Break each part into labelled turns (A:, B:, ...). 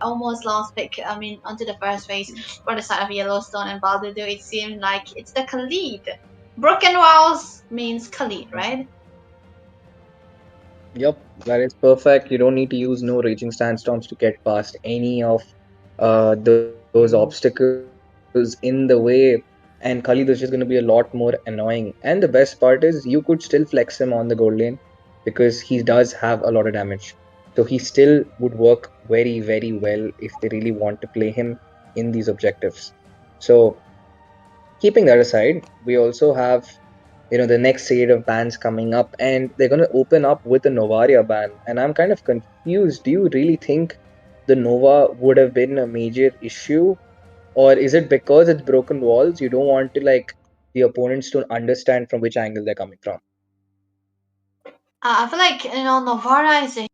A: almost lost pick. I mean, onto the first phase for the side of Yellowstone and Baldur. It seemed like it's the Khalid. Broken walls means Khalid, right?
B: Yep, that is perfect. You don't need to use no raging sandstorms to get past any of those obstacles in the way. And Khalid is just going to be a lot more annoying. And the best part is you could still flex him on the gold lane because he does have a lot of damage. So he still would work very, very well if they really want to play him in these objectives. So keeping that aside, we also have the next set of bans coming up, and they're going to open up with a Novaria ban. And I'm kind of confused. Do you really think the Nova would have been a major issue, or is it because it's broken walls? You don't want to like the opponents to understand from which angle they're coming from.
A: I feel like Novara is a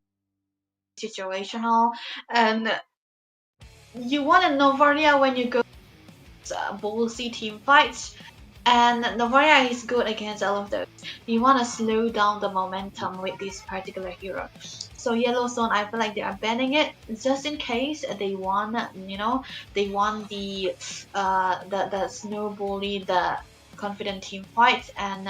A: situational, and you want a Novaria when you go ballsy team fights. And Novaria is good against all of those. You want to slow down the momentum with this particular hero. So Yellowstone, I feel like they are banning it just in case they want, they want the snowbally, the confident team fight, and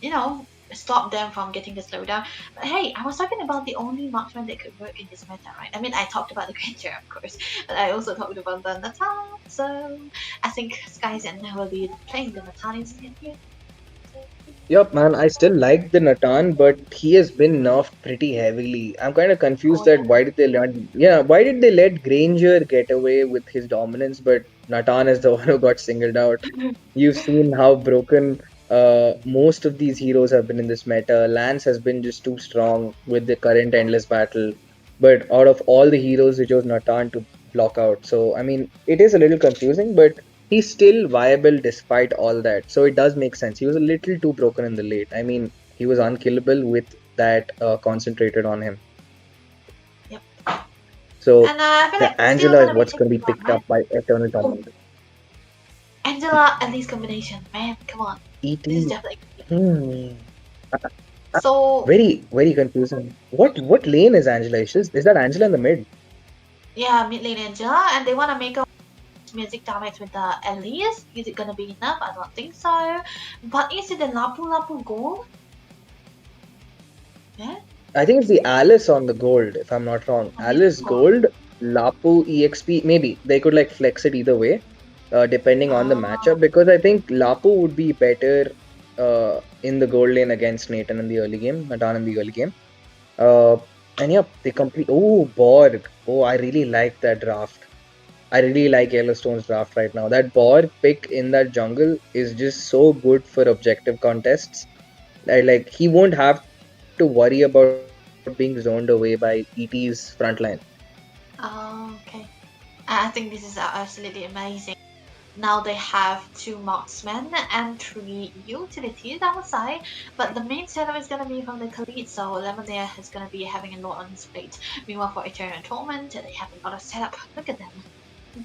A: you know, stop them from getting the slowdown. But hey, I was talking about the only marksman that could work in this meta, right? I mean, I talked about the creature, of course, but I also talked about the Natan. So I think Skyzen will be playing the Natan instead here.
B: Yep, man, I still like the Natan, but he has been nerfed pretty heavily. I'm kind of confused
A: Oh
B: that
A: yeah.
B: why did they let Granger get away with his dominance, but Natan is the one who got singled out. You've seen how broken most of these heroes have been in this meta. Lance has been just too strong with the current endless battle. But out of all the heroes, they chose Natan to block out. So, I mean, it is a little confusing, but he's still viable despite all that. So it does make sense. He was a little too broken in the late. I mean, he was unkillable with that concentrated on him.
A: Yep.
B: So
A: And I feel
B: yeah,
A: like it's still
B: Angela is
A: gonna be
B: what's
A: taken
B: going to be
A: down,
B: picked
A: right?
B: up by Eternal
A: Oh,
B: Torment.
A: Angela at least combination, man, come on. This is
B: ET.
A: definitely
B: Hmm.
A: so.
B: Very, very confusing. What lane is Angela? Is that Angela in the mid?
A: Yeah, mid lane Angela, and they wanna make a music damage with the Elias. Is it gonna be enough? I don't think so. But is it the Lapu Lapu gold? Yeah,
B: I think it's the Alice on the gold, if I'm not wrong.
A: or maybe
B: Alice
A: gold.
B: gold, Lapu EXP. Maybe they could like flex it either way, depending on the
A: Oh,
B: matchup. Because I think Lapu would be better in the gold lane against Nathan in the early game, Natan in the early game. Uh, and yeah, they complete. Oh, Borg. Oh, I really like that draft. I really like Yellowstone's draft right now. That Borg pick in that jungle is just so good for objective contests. Like he won't have to worry about being zoned away by ET's frontline.
A: okay. I think this is absolutely amazing. Now they have two marksmen and three utilities outside, but the main setup is gonna be from the Khalid, so Lemonade is gonna be having a lot on his plate. Meanwhile, for Eternal Torment, they have a lot of setup. Look at them.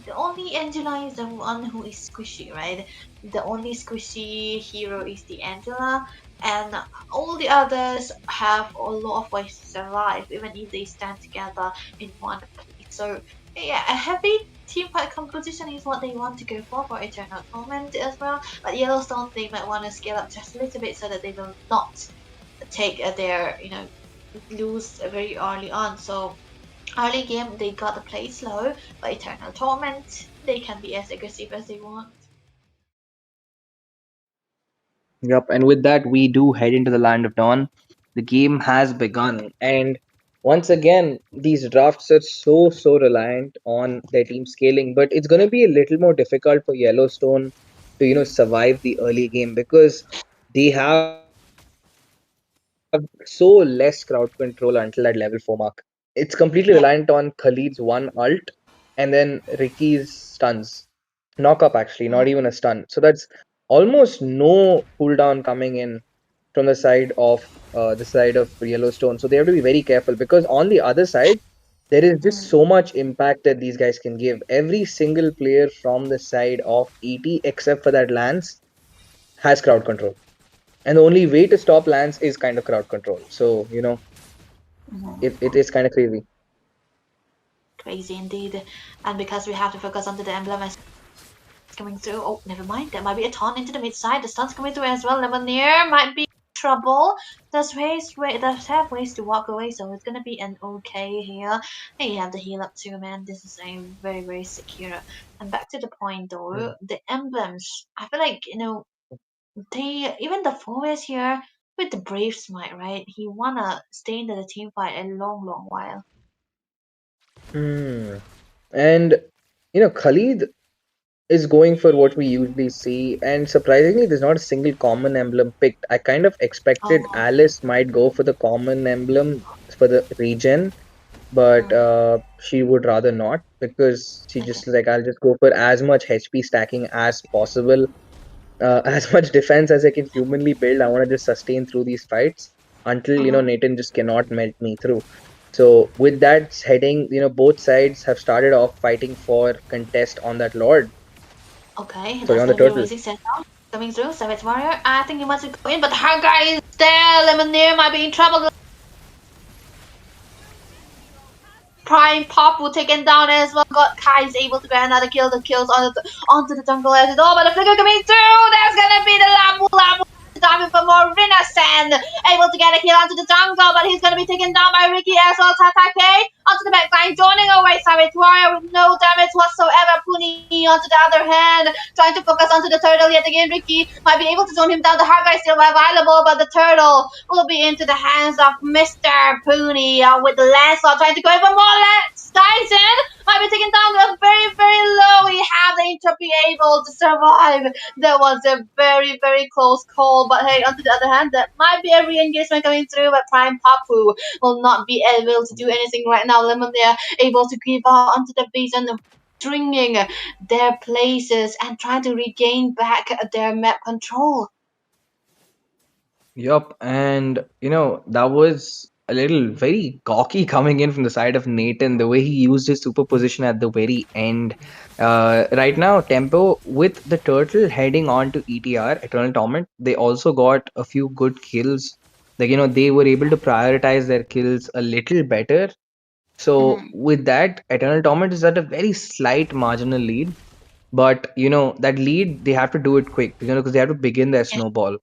A: The only Angela is the one who is squishy, right? The only squishy hero is the Angela, and all the others have a lot of ways to survive, even if they stand together in one place. So, yeah, a heavy team fight composition is what they want to go for Eternal Torment as well. But Yellowstone, they might want to scale up just a little bit so that they will not take their, lose very early on. So early game, they got to play slow, but Eternal Torment, they can be as aggressive as they want.
B: Yep, and with that, we do head into the land of dawn. The game has begun, and once again, these drafts are so reliant on their team scaling. But it's going to be a little more difficult for Yellowstone to survive the early game because they have so less crowd control until that level 4 mark. It's completely reliant on Khalid's
A: Yeah.
B: one ult and then Ricky's stuns. Knock up actually, not even a stun. So that's almost no cooldown coming in from the side of Yellowstone. So they have to be very careful because on the other side, there is just
A: Mm.
B: so much impact that these guys can give. Every single player from the side of ET, except for that Lance, has crowd control. And the only way to stop Lance is kind of crowd control. So,
A: Mhm.
B: it is kind of crazy.
A: Crazy indeed. And because we have to focus onto the emblem as coming through. Oh, never mind. There might be a taunt into the mid side. The stun's coming through as well. Lemonier might be in trouble. Does have ways to walk away, so it's gonna be an okay here. Hey, you have the heal up too, man. This is a very, very secure. And back to the point though, the emblems. I feel like, they even the forest here with the brave smite, right? He wanna stay into the team fight a long, long while.
B: Hmm. And Khalid is going for what we usually see, and surprisingly, there's not a single common emblem picked. I kind of expected
A: Oh,
B: Alice might go for the common emblem for the regen, but
A: mm,
B: she would rather not because she
A: okay.
B: just like I'll just go for as much HP stacking as possible, as much defense as I can humanly build. I want to just sustain through these fights until
A: Uh-huh.
B: Nathan just cannot melt me through. So with that heading, both sides have started off fighting for contest on that Lord.
A: Okay,
B: Sorry,
A: that's
B: on the
A: gonna be a
B: turtle.
A: raising set down. Coming through, Savage Warrior. I think he wants to go in, but the hard guy is there. Lemonade might be in trouble. Prime Pop will taken down as well. Got Kai is able to get another kill. The kills onto the jungle as well. But the flicker coming through. There's gonna be the Labu Labu diving for more Rinasand. Able to get a kill onto the jungle, but he's gonna be taken down by Ricky as well. Tatake onto the backline, joining away Savage Warrior with no damage whatsoever. Puni onto the other hand, trying to focus onto the turtle yet again. Ricky might be able to zone him down. The hard guy is still available, but the turtle will be into the hands of Mr. Pooney with the Lancelot trying to go even more. Dyson might be taken down to a very, very low. We have the to be able to survive. There was a very, very close call, but hey, on the other hand, that might be a re-engagement coming through, but Prime Papu will not be able to do anything right now. Lemon, they are able to creep out onto the base and stringing their places and trying to regain back their map control.
B: Yup, and that was a little very cocky coming in from the side of Nathan, the way he used his superposition at the very end. Right now, Tempo with the turtle heading on to ETR, Eternal Torment, they also got a few good kills. Like, they were able to prioritize their kills a little better. So
A: Mhm.
B: with that, Eternal Torment is at a very slight marginal lead. But that lead, they have to do it quick, because they have to begin their
A: Yeah.
B: snowball.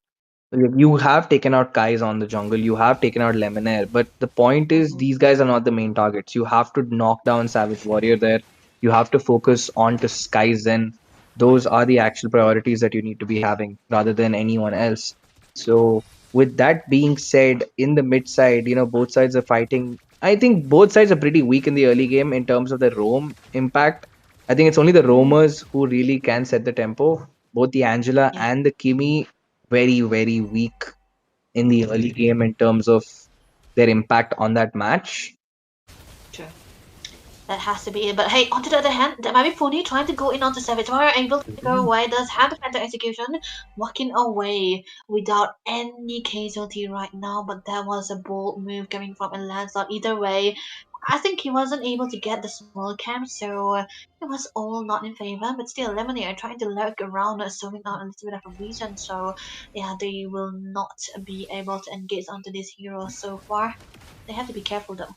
B: Like, you have taken out Kais on the jungle, you have taken out Lemonair, but the point is
A: Mhm.
B: these guys are not the main targets. You have to knock down Savage Warrior there. You have to focus on to Sky Zen. Those are the actual priorities that you need to be having rather than anyone else. So with that being said, in the mid side, both sides are fighting. I think both sides are pretty weak in the early game in terms of the roam impact. I think it's only the
A: Mhm.
B: roamers who really can set the tempo. Both the Angela
A: Yeah.
B: and the Kimi very, very weak in the early game in terms of their impact on that match.
A: True. That has to be it. But hey, on the other hand, there might be Pony trying to go in onto Savage Warrior, able to go
B: Mhm.
A: away, does have the Phantom Execution, walking away without any casualty right now, but that was a bold move coming from a Lancelot. Either way, I think he wasn't able to get the small camp, so it was all not in favor, but still, Lemony are trying to lurk around, zooming out a little bit of a region, so yeah, they will not be able to engage onto this hero so far. They have to be careful though.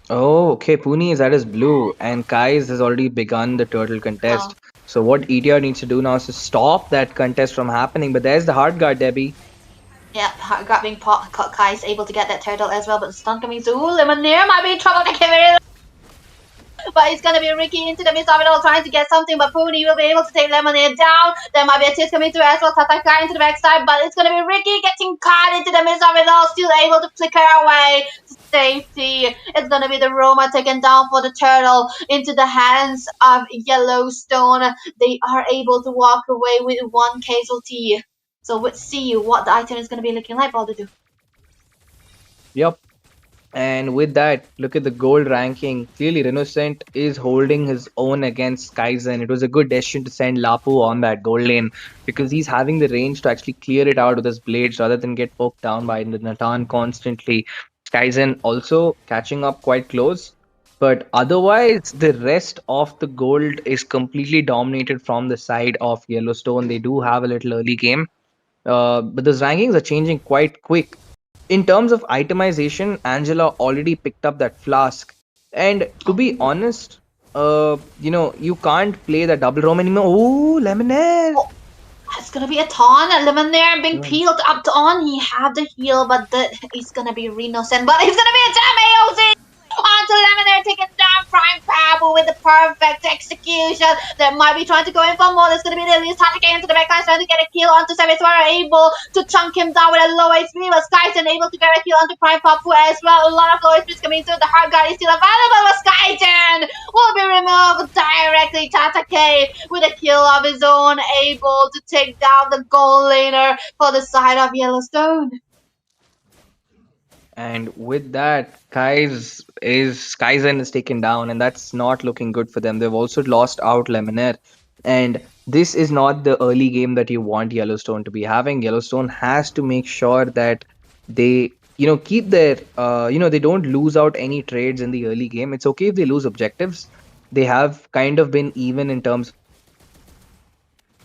B: Oh, okay. Puni is at his blue, and Kais has already begun the turtle
A: Oh.
B: contest. So what ETR needs to do now is to stop that contest from happening. But there's the hard guard, Debbie.
A: Yeah, grabbing pot, Kai's able to get that turtle as well, but the stun coming through. Lemonade might be in trouble. They can but it's gonna be Ricky into the midst of it all trying to get something, but Pony will be able to take Lemonade down. There might be a tit coming through as well, Tataka into the backside, but it's gonna be Ricky getting caught into the midst of it all, still able to flicker away to safety. It's gonna be the Roma taken down for the turtle into the hands of Yellowstone. They are able to walk away with one casualty. So let's see what the item is gonna be looking like, Baldur.
B: Yep. And with that, look at the gold ranking. Clearly, Renocent is holding his own against Kaizen. It was a good decision to send Lapu on that gold lane because he's having the range to actually clear it out with his blades rather than get poked down by the Natan constantly. Kaizen also catching up quite close. But otherwise, the rest of the gold is completely dominated from the side of Yellowstone. They do have a little early game, but those rankings are changing quite quick. In terms of itemization, Angela already picked up that flask. And to be
A: Oh.
B: honest, you can't play the double roam anymore. Oh, Lemonade!
A: Oh, it's gonna be a ton. Lemon there being peeled up to on. He have the heal, but it's gonna be Renosen. But it's gonna be a damn AOZ onto Lemon there, taking down Prime Pabu with the perfect execution. They might be trying to go in for more. There's gonna be the least attacking into the backline, trying to get a kill onto Sevis. Were able to chunk him down with a low HP, but Skyzen able to get a kill onto Prime Papu as well. A lot of low HPs coming through. The hard guard is still available, but Skyzen will be removed directly. Tatake with a kill of his own, able to take down the goal laner for the side of Yellowstone.
B: And with that, Kaizen is taken down, and that's not looking good for them. They've also lost out Lemonade, and this is not the early game that you want Yellowstone to be having. Yellowstone has to make sure that they, keep their, they don't lose out any trades in the early game. It's okay if they lose objectives. They have kind of been even in terms of the objectives so far.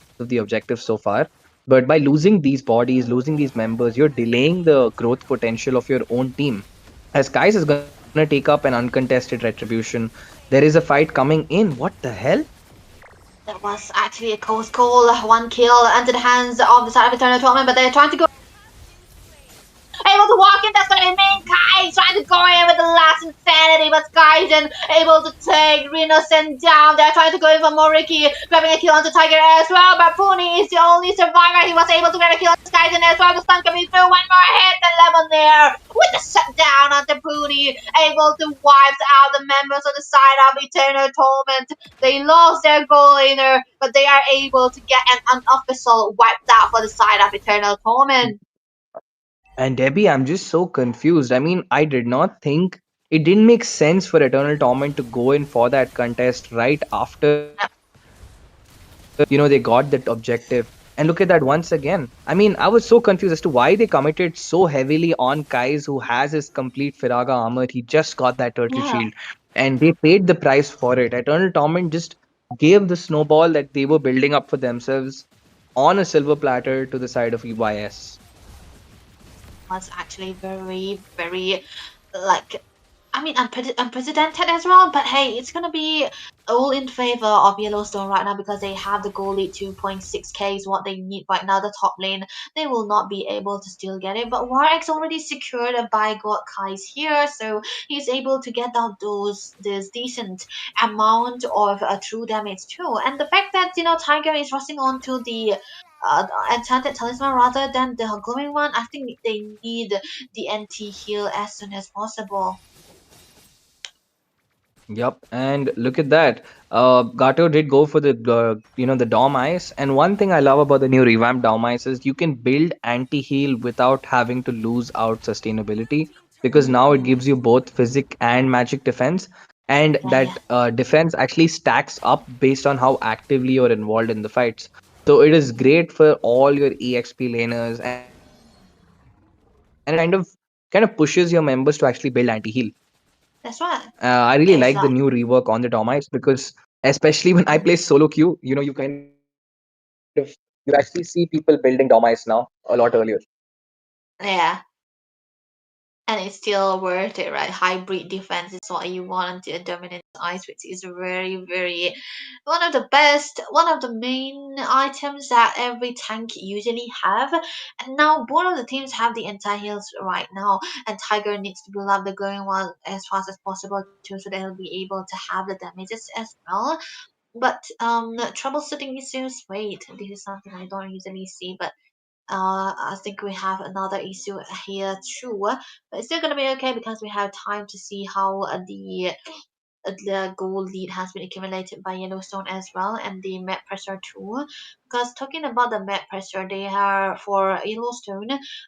B: But by losing these bodies, losing these members, you're delaying the growth potential of your own team. As Kais is going to take up an uncontested retribution, there is a fight coming in. What the hell?
A: That was actually a close call. One kill into the hands of the side of Eternal Torment, but they're trying to go able to walk in. That's going to be Main Kai trying to go in with the last insanity, but Skyzen able to take Renosen down. They're trying to go in for Moriki, grabbing a kill onto Tiger as well. But Puni is the only survivor. He was able to get a kill on Skyzen as well. The stun coming through. One more hit, and Lemon there with the shutdown onto Puni, able to wipe out the members on the side of Eternal Torment. They lost their goal laner, but they are able to get an unofficial wiped out for the side of Eternal Torment.
B: And Debbie, I'm just so confused. I mean, I did not think it didn't make sense for Eternal Torment to go in for that contest right after, they got that objective. And look at that once again. I mean, I was so confused as to why they committed so heavily on Kais, who has his complete Firaga armor. He just got that turtle
A: Yeah.
B: shield, and they paid the price for it. Eternal Torment just gave the snowball that they were building up for themselves on a silver platter to the side of EYS.
A: Was actually very, very like I mean unprecedented as well. But hey, it's gonna be all in favor of Yellowstone right now because they have the goal lead 2.6k is what they need right now. The top lane they will not be able to still get it, but Warx already secured a buy god Kai's here, so he's able to get out those this decent amount of true damage too. And the fact that Tiger is rushing on to the enchanted talisman rather than the glowing one, I think they need the anti heal as soon as possible.
B: Yep, and look at that. Gato did go for the Dom Ice, and one thing I love about the new revamped Dom Ice is you can build anti-heal without having to lose out sustainability because now it
A: Mm,
B: gives you both physic and magic defense, and
A: yeah, yeah.
B: that defense actually stacks up based on how actively you're involved in the fights. So it is great for all your EXP laners, and it kind of pushes your members to actually build anti-heal.
A: That's right.
B: I really
A: It's
B: like the
A: like
B: new rework on the Domites because especially when I
A: mm,
B: play solo queue, you actually see people building Domites now a lot earlier.
A: yeah. And it's still worth it, right? Hybrid defense is what you want to dominate ice, which is very, very one of the best, one of the main items that every tank usually have. And now both of the teams have the anti heals right now, and Tiger needs to build up the going one as fast as possible too, so that he'll be able to have the damages as well. But troubleshooting issues. Wait, this is something I don't usually see, but I think we have another issue here too, but it's still gonna be okay because we have time to see how the goal lead has been accumulated by Yellowstone as well, and the map pressure too. Because talking about the map pressure, they are for Yellowstone,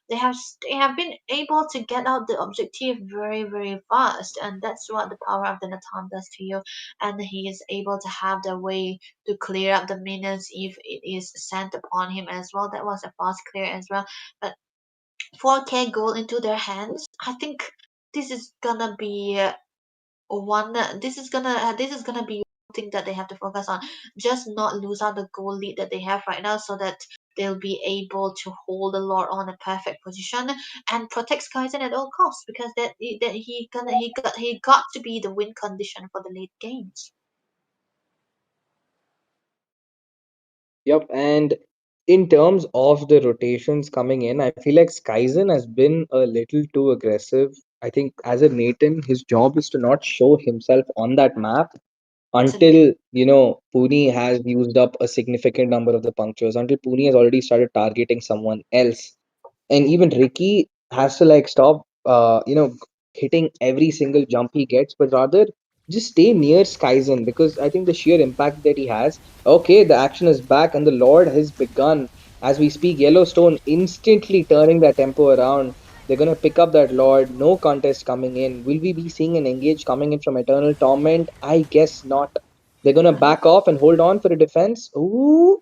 A: they have been able to get out the objective very very fast, and that's what the power of the Natan does to you. And he is able to have the way to clear up the minions if it is sent upon him as well. That was a fast clear as well, but 4k gold into their hands. I think this is gonna be one this is gonna be one thing that they have to focus on, just not lose out the goal lead that they have right now so that they'll be able to hold the Lord on a perfect position and protect Skyzen at all costs because that he got to be the win condition for the late games.
B: Yep, and in terms of the rotations coming in, I feel like Skyzen has been a little too aggressive. I think as a Nathan, his job is to not show himself on that map
A: Absolutely.
B: until Pune has used up a significant number of the punctures, until Pune has already started targeting someone else. And even Ricky has to like stop hitting every single jump he gets, but rather just stay near Skyzen, because I think the sheer impact that he has. Okay, the action is back and the Lord has begun. As we speak, Yellowstone instantly turning that tempo around. They're gonna pick up that Lord. No contest coming in. Will we be seeing an engage coming in from Eternal Torment? I guess not. They're gonna
A: Mhm.
B: back off and hold on for a defense. Ooh,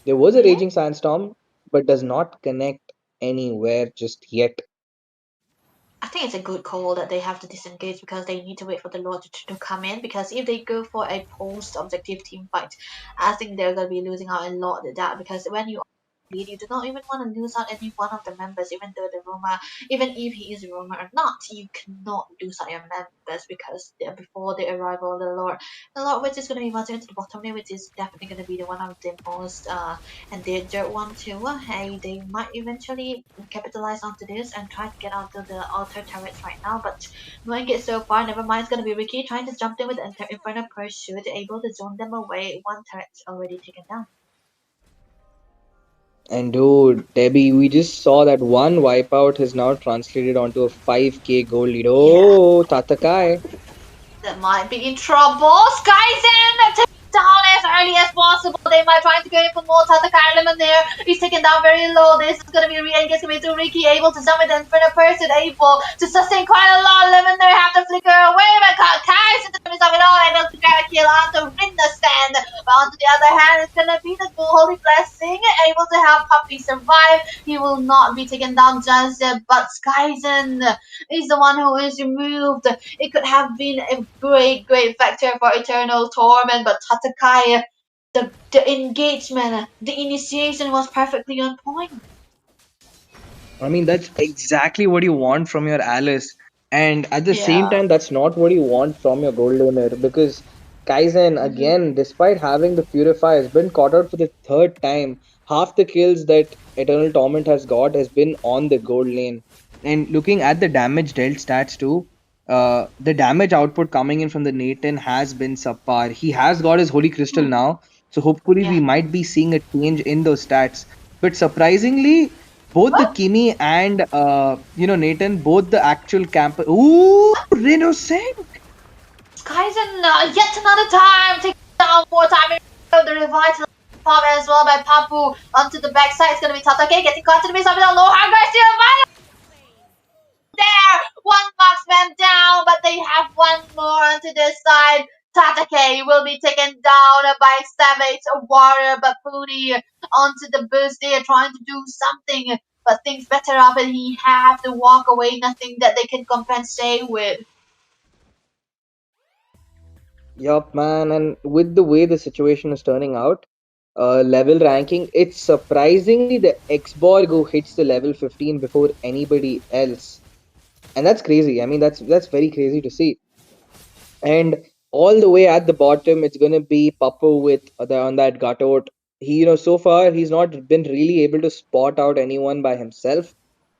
B: there was a
A: Yeah.
B: raging sandstorm, but does not connect anywhere just yet.
A: I think it's a good call that they have to disengage because they need to wait for the Lord to come in. Because if they go for a post objective team fight, I think they're gonna be losing out a lot at that. Because when you lead, you do not even want to lose out any one of the members, even though the Roma, even if he is a Roma or not, you cannot lose out your members because they're before the arrival of the Lord. The Lord, which is gonna be marching to the bottom lane, which is definitely gonna be the one of the most endangered one too. Hey, they might eventually capitalize onto this and try to get onto the altar turrets right now, but knowing it so far, never mind. It's gonna be Ricky trying to jump in with Inferno Pursuit, able to zone them away. One turret's already taken down.
B: And dude, Debbie, we just saw that one wipeout has now translated onto a 5k gold lead.
A: Yeah.
B: Oh, Tatakai.
A: That might be in trouble. Skyzen taken down as early as possible. They might try to go in for more. Tataka element there. He's taken down very low. This is gonna be re-engaged to Ricky, able to jump with the Inferno Person, able to sustain quite a lot. Lemon there have to flicker away, but Kai's in the midst of it all, able to grab a kill onto Rinda stand. But on the other hand, it's gonna be the Holy Blessing, able to help Puppy survive. He will not be taken down just yet, but Skyzen is the one who is removed. It could have been a great factor for Eternal Torment, but Tatakai, the engagement, the initiation was perfectly on point.
B: I mean, that's exactly what you want from your Alice. And at the same
A: Yeah.
B: time, that's not what you want from your gold owner, because Kaizen,
A: Mm-hmm.
B: again, despite having the Purify, has been caught out for the third time. Half the kills that Eternal Torment has got has been on the gold lane. And looking at the damage dealt stats too, the damage output coming in from the Nathan has been subpar. He has got his Holy Crystal now, so hopefully we
A: Yeah.
B: might be seeing a change in those stats. But surprisingly, both the
A: What?
B: Kimi and Nathan, both the actual camp. Ooh, Reno Singh.
A: Skyzen yet another time taking down more time. The revitalized pop as well by Papu onto the backside. It's gonna be Tatake getting caught to the base of it. Low high still there. One marksman down, but they have one more onto this side. Tatake will be taken down by Savage Warrior, but Puri onto the boost. They are trying to do something, but things better up, and he have to walk away. Nothing that they can compensate with.
B: Yup, man. And with the way the situation is turning out, level ranking, it's surprisingly the Xborg who hits the level 15 before anybody else. And that's crazy. I mean, that's very crazy to see. And all the way at the bottom, it's gonna be Papu with on that Gatot. He, so far he's not been really able to spot out anyone by himself.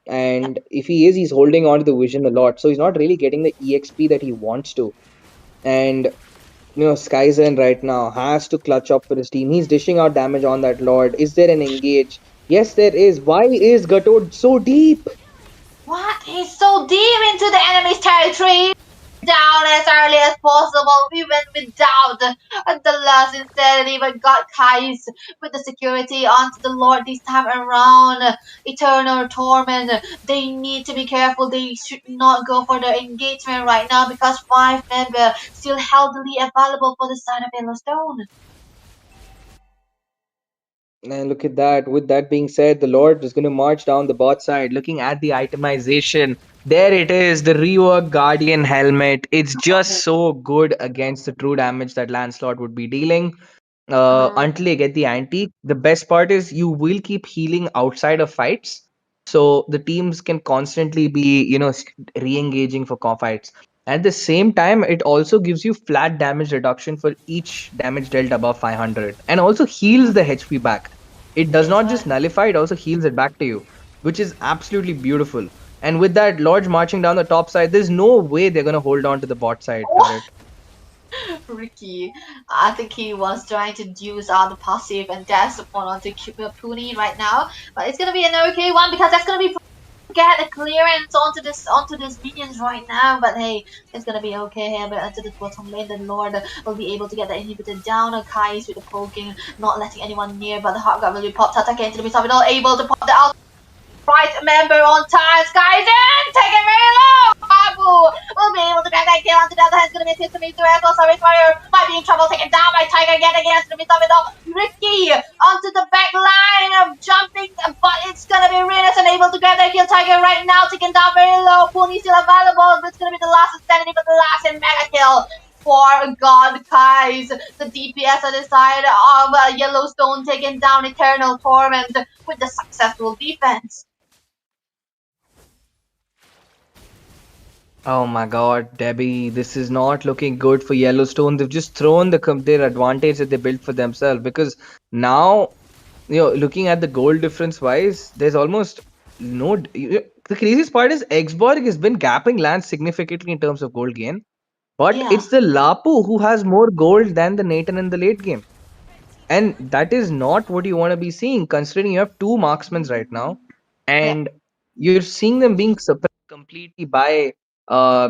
B: And if he is, he's holding on to the vision a lot. So he's not really getting the EXP that he wants to. And Skyzen right now has to clutch up for his team. He's dishing out damage on that Lord. Is there an engage? Yes, there is. Why is Gatot so deep?
A: What? He's so deep into the enemy's territory. Down as early as possible, even without the last insanity, but got Kais with the security onto the Lord this time around. Eternal Torment. They need to be careful. They should not go for the engagement right now because five members still healthily available for the side of Yellowstone.
B: And look at that. With that being said, the Lord is going to march down the bot side. Looking at the itemization, there it is, the rework Guardian helmet. It's just so good against the true damage that Lancelot would be dealing. until they get the antique. The best part is you will keep healing outside of fights, so the teams can constantly be, re-engaging for fights. At the same time, it also gives you flat damage reduction for each damage dealt above 500, and also heals the HP back. It does
A: That's
B: not just
A: right.
B: nullify; it also heals it back to you, which is absolutely beautiful. And with that Lodge marching down the top side, there's no way they're gonna hold on to the bot side turret.
A: Ricky, I think he was trying to use out the passive and dash upon onto Puni right now, but it's gonna be an okay one because that's gonna be get a clearance onto this minions right now. But hey, it's gonna be okay here. But onto the bottom lane, the Lord will be able to get the inhibitor down. Kai's with the poking, not letting anyone near. But the Heart Guard will be popped. Tatake into the mid, not able to pop the out. Right member on time, Skies in! Take it very low! Babu will be able to get that kill onto the other hand. It's gonna be a system into as well. Sorry, Fire might be in trouble. Taken down by Tiger yet again. It's gonna be something though. Ricky onto the back line of jumping, but it's gonna be Renus unable to grab that kill. Tiger right now taken down very low. Pony still available, but it's gonna be the last insanity, but the last in mega kill for God Kais. The DPS on the side of Yellowstone taking down Eternal Torment with the successful defense.
B: Oh my God, Debbie, this is not looking good for Yellowstone. They've just thrown their advantage that they built for themselves, because now, looking at the goal difference wise, there's almost no. The craziest part is Exborg has been gapping Lance significantly in terms of gold gain, but
A: Yeah,
B: it's the Lapu who has more gold than the Nathan in the late game. And that is not what you want to be seeing, considering you have two marksmen right now,
A: yeah.
B: and you're seeing them being suppressed completely by uh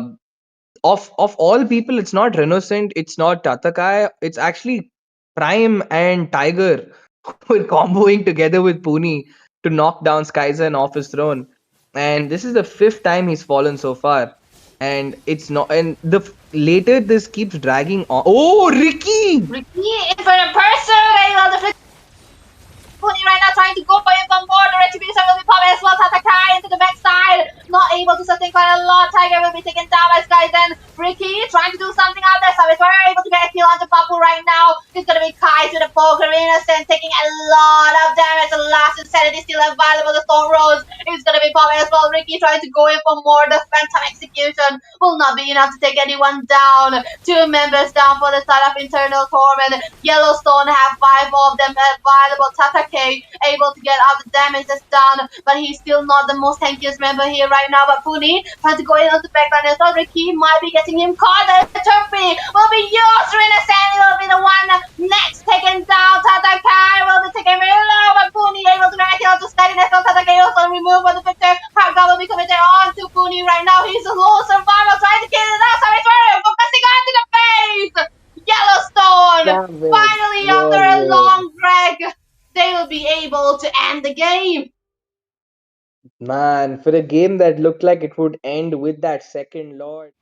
B: of all people. It's not Renocent, it's not Tatakai, it's actually Prime and Tiger who are comboing together with Puni to knock down Skyzen off his throne. And this is the fifth time he's fallen so far. And it's not, and later this keeps dragging on. Oh, Ricky!
A: Ricky in for a person. I love the Pony right now trying to go in for more. The retribution will be popping as well. Tatakai into the backside. Not able to sustain quite a lot. Tiger will be taken down by Skies and Ricky trying to do something out there. So we're able to get a kill onto Papu right now. It's gonna be Kai to the poker. Innocent taking a lot of damage. The last insanity still available. The Stone Rose is gonna be popping as well. Ricky trying to go in for more. The Phantom Execution will not be enough to take anyone down. Two members down for the side of Internal Torment. Yellowstone have five of them available. Tatake able to get out the damage that's done, but he's still not the most tankiest member here right now. But Puni trying to go in on the backline as well. Ricky might be getting him caught. The turfy will be used. Renaissance will be the one next taken down. Tatake will be taken very low, but Puni able to get out to Skyline as well. Tatake also removed from the picture. Hardgar will be committed on to Puni right now. He's a low survivor trying to kill it out. Sorry, focusing on to the face. Yellowstone
B: Savage
A: finally after a
B: warrior.
A: long drag, they will be able to end the game.
B: Man, for a game that looked like it would end with that second Lord.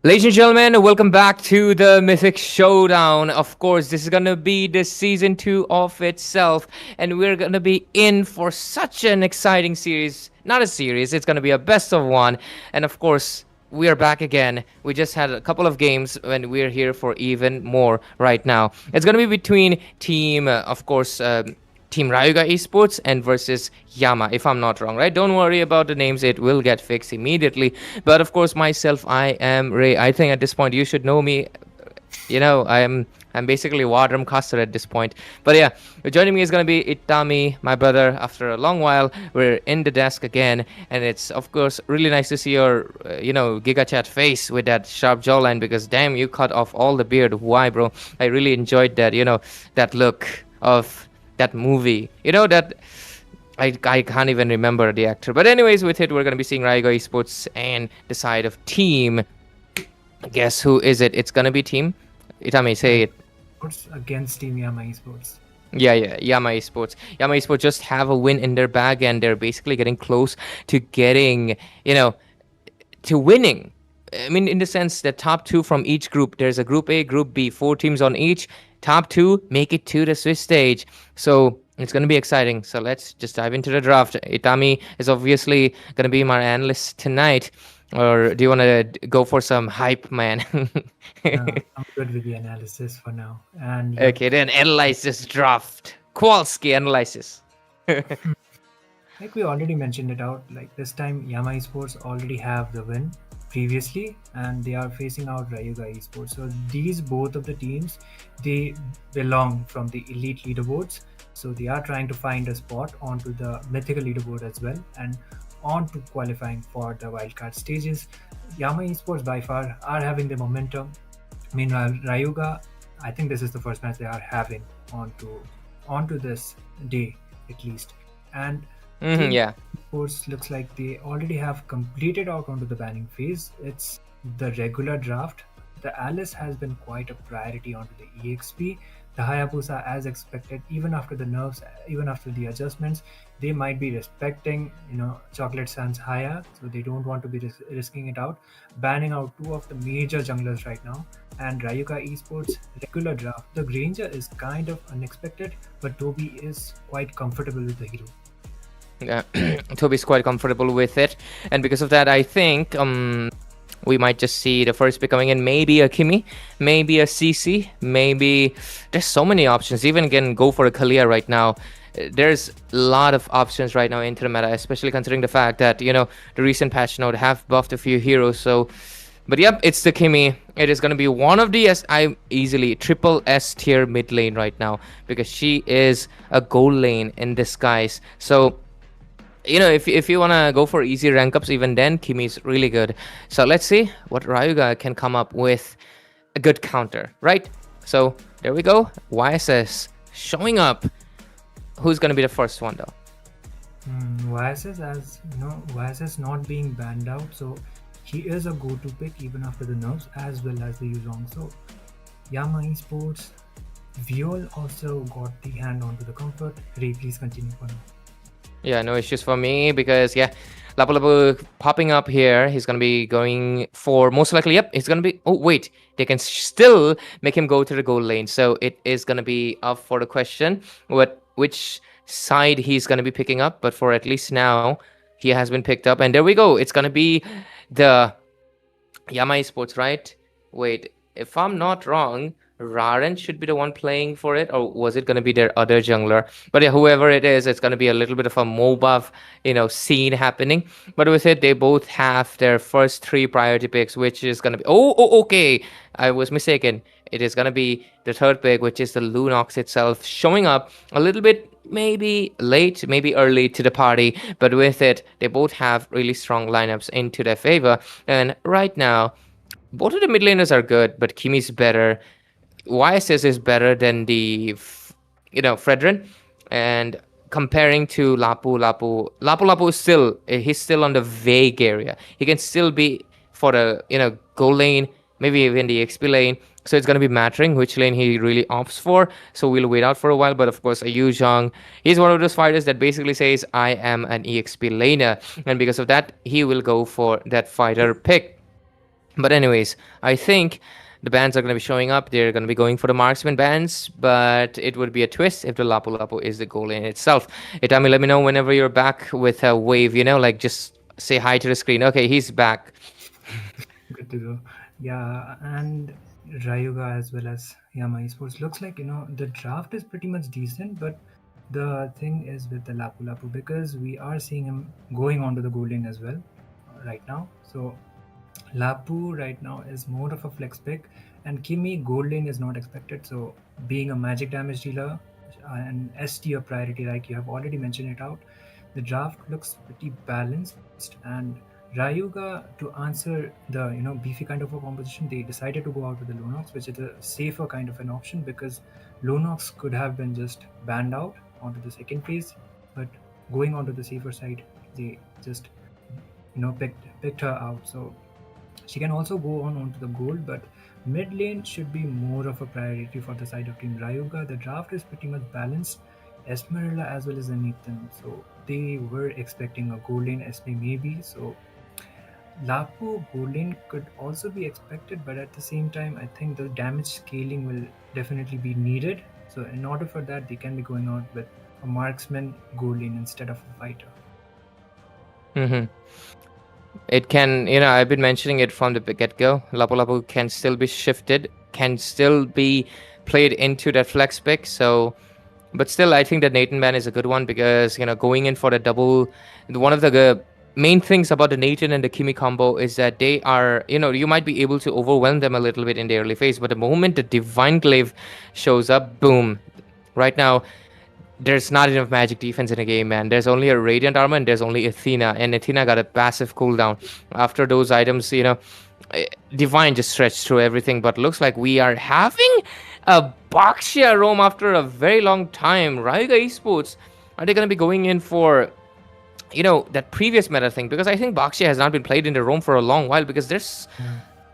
C: Ladies and gentlemen, welcome back to the Mythic Showdown. Of course, this is gonna be the season 2 of itself, and we're gonna be in for such an exciting series. Not a series, it's gonna be a best of one. And of course, we are back again. We just had a couple of games, and we're here for even more right now. It's gonna be between team, of course, Team Rayuga Esports and versus Yama, if I'm not wrong, right? Don't worry about the names, it will get fixed immediately. But of course, myself, I am Ray. I think at this point you should know me. I'm basically War Drum caster at this point. But yeah, joining me is gonna be Itami, my brother. After a long while, we're in the desk again, and it's of course really nice to see your Giga Chat face with that sharp jawline. Because damn, you cut off all the beard. Why, bro? I really enjoyed that. That look of that movie. That I can't even remember the actor. But anyways, with it, we're gonna be seeing Rayuga Esports and the side of team. Guess who is it? It's gonna be team. Itami, say it.
D: Esports against Team Yama Esports.
C: Yeah, Yama Esports. Yama Esports just have a win in their bag, and they're basically getting close to getting, to winning. I mean, in the sense that top two from each group, there's a group A, group B, 4 teams on each. Top two make it to the Swiss stage. So it's going to be exciting. So let's just dive into the draft. Itami is obviously going to be my analyst tonight. Or do you want to go for some hype, man?
D: I'm good with the analysis for now. And
C: Okay, then analyze this draft. Kowalski analysis.
D: like we already mentioned it out, like this time Yama Esports already have the win previously, and they are facing out Rayuga Esports. So these both of the teams, they belong from the elite leaderboards. So they are trying to find a spot onto the mythical leaderboard as well, and on to qualifying for the wildcard stages. Yama Esports by far are having the momentum. Meanwhile, Rayuga, I think this is the first match they are having onto this day at least. And
C: Yeah.
D: Esports looks like they already have completed out onto the banning phase. It's the regular draft. The Alice has been quite a priority onto the EXP. The Hayabusa, as expected, even after the nerfs, even after the adjustments, they might be respecting, Chocolate Sans Haya, so they don't want to be risking it out. Banning out two of the major junglers right now. And Rayuga Esports regular draft. The Granger is kind of unexpected, but Toby is quite comfortable with the hero.
C: Yeah, Toby's quite comfortable with it, and because of that, I think we might just see the first pick coming in. Maybe a Kimi, maybe a CC, maybe there's so many options. Even can go for a Kalia right now. There's a lot of options right now into the meta, especially considering the fact that the recent patch note have buffed a few heroes. So, but yep, it's the Kimi. It is gonna be one of the I easily triple S tier mid lane right now, because she is a gold lane in disguise. So, if you want to go for easy rank ups, even then Kimi's really good. So let's see what Rayuga can come up with a good counter, right? So there we go. YSS showing up. Who's going to be the first one though?
D: YSS, as YSS not being banned out, so he is a go-to pick even after the nerfs, as well as the Yuzong. So Yama Esports, Viol also got the hand onto the comfort. Ray, please continue for now.
C: Yeah, no issues for me, because Lapu Lapu popping up here. He's gonna be going for, most likely, yep, he's gonna be, oh wait, they can still make him go to the gold lane. So it is gonna be up for the question which side he's gonna be picking up. But for at least now, he has been picked up, and there we go. It's gonna be the Yama Esports, right? Wait, if I'm not wrong, Raren should be the one playing for it, or was it going to be their other jungler? But yeah, whoever it is, it's going to be a little bit of a Moba, scene happening. But with it, they both have their first 3 priority picks, which is going to be... okay. I was mistaken. It is going to be the third pick, which is the Lunox itself, showing up a little bit maybe late, maybe early to the party. But with it, they both have really strong lineups into their favor. And right now, both of the mid laners are good, but Kimi's better. YSS is better than the, Fredrin. And comparing to Lapu is he's still on the vague area. He can still be for the, gold lane, maybe even the XP lane. So it's going to be mattering which lane he really opts for. So we'll wait out for a while. But of course, Yu Zhang, he's one of those fighters that basically says, I am an EXP laner. And because of that, he will go for that fighter pick. But anyways, I think the bans are going to be showing up. They're going to be going for the marksman bans, but it would be a twist if the Lapu Lapu is the goal in itself. Itami, let me know whenever you're back with a wave, like just say hi to the screen. Okay, he's back.
D: Good to go. Yeah, and Rayuga as well as Yama Esports looks like the draft is pretty much decent, but the thing is with the Lapu Lapu because we are seeing him going onto the gold lane as well right now. So Lapu right now is more of a flex pick, and Kimi gold lane is not expected. So being a magic damage dealer and S tier priority, like you have already mentioned it out, the draft looks pretty balanced. And Rayuga, to answer the beefy kind of a composition, they decided to go out with the Lonox, which is a safer kind of an option because Lonox could have been just banned out onto the second phase, but going onto the safer side, they just picked her out. So she can also go on onto the gold, but mid lane should be more of a priority for the side of Team Rayuga. The draft is pretty much balanced. Esmeralda as well as Nathan. So they were expecting a gold lane SP maybe. So Lapu gold lane could also be expected, but at the same time, I think the damage scaling will definitely be needed. So in order for that, they can be going out with a marksman gold lane instead of a fighter.
C: Mm-hmm. It can, I've been mentioning it from the get-go. Lapu Lapu can still be shifted, can still be played into that flex pick. So, but still, I think that Nathan ban is a good one because, going in for the double, one of the main things about the Nathan and the Kimi combo is that they are, you might be able to overwhelm them a little bit in the early phase, but the moment the Divine Glaive shows up, boom. Right now, there's not enough magic defense in the game, man. There's only a Radiant Armor and there's only Athena. And Athena got a passive cooldown. After those items, Divine just stretched through everything. But looks like we are having a Baxia roam after a very long time. Rayuga Esports, are they going to be going in for, that previous meta thing? Because I think Baxia has not been played in the roam for a long while because there's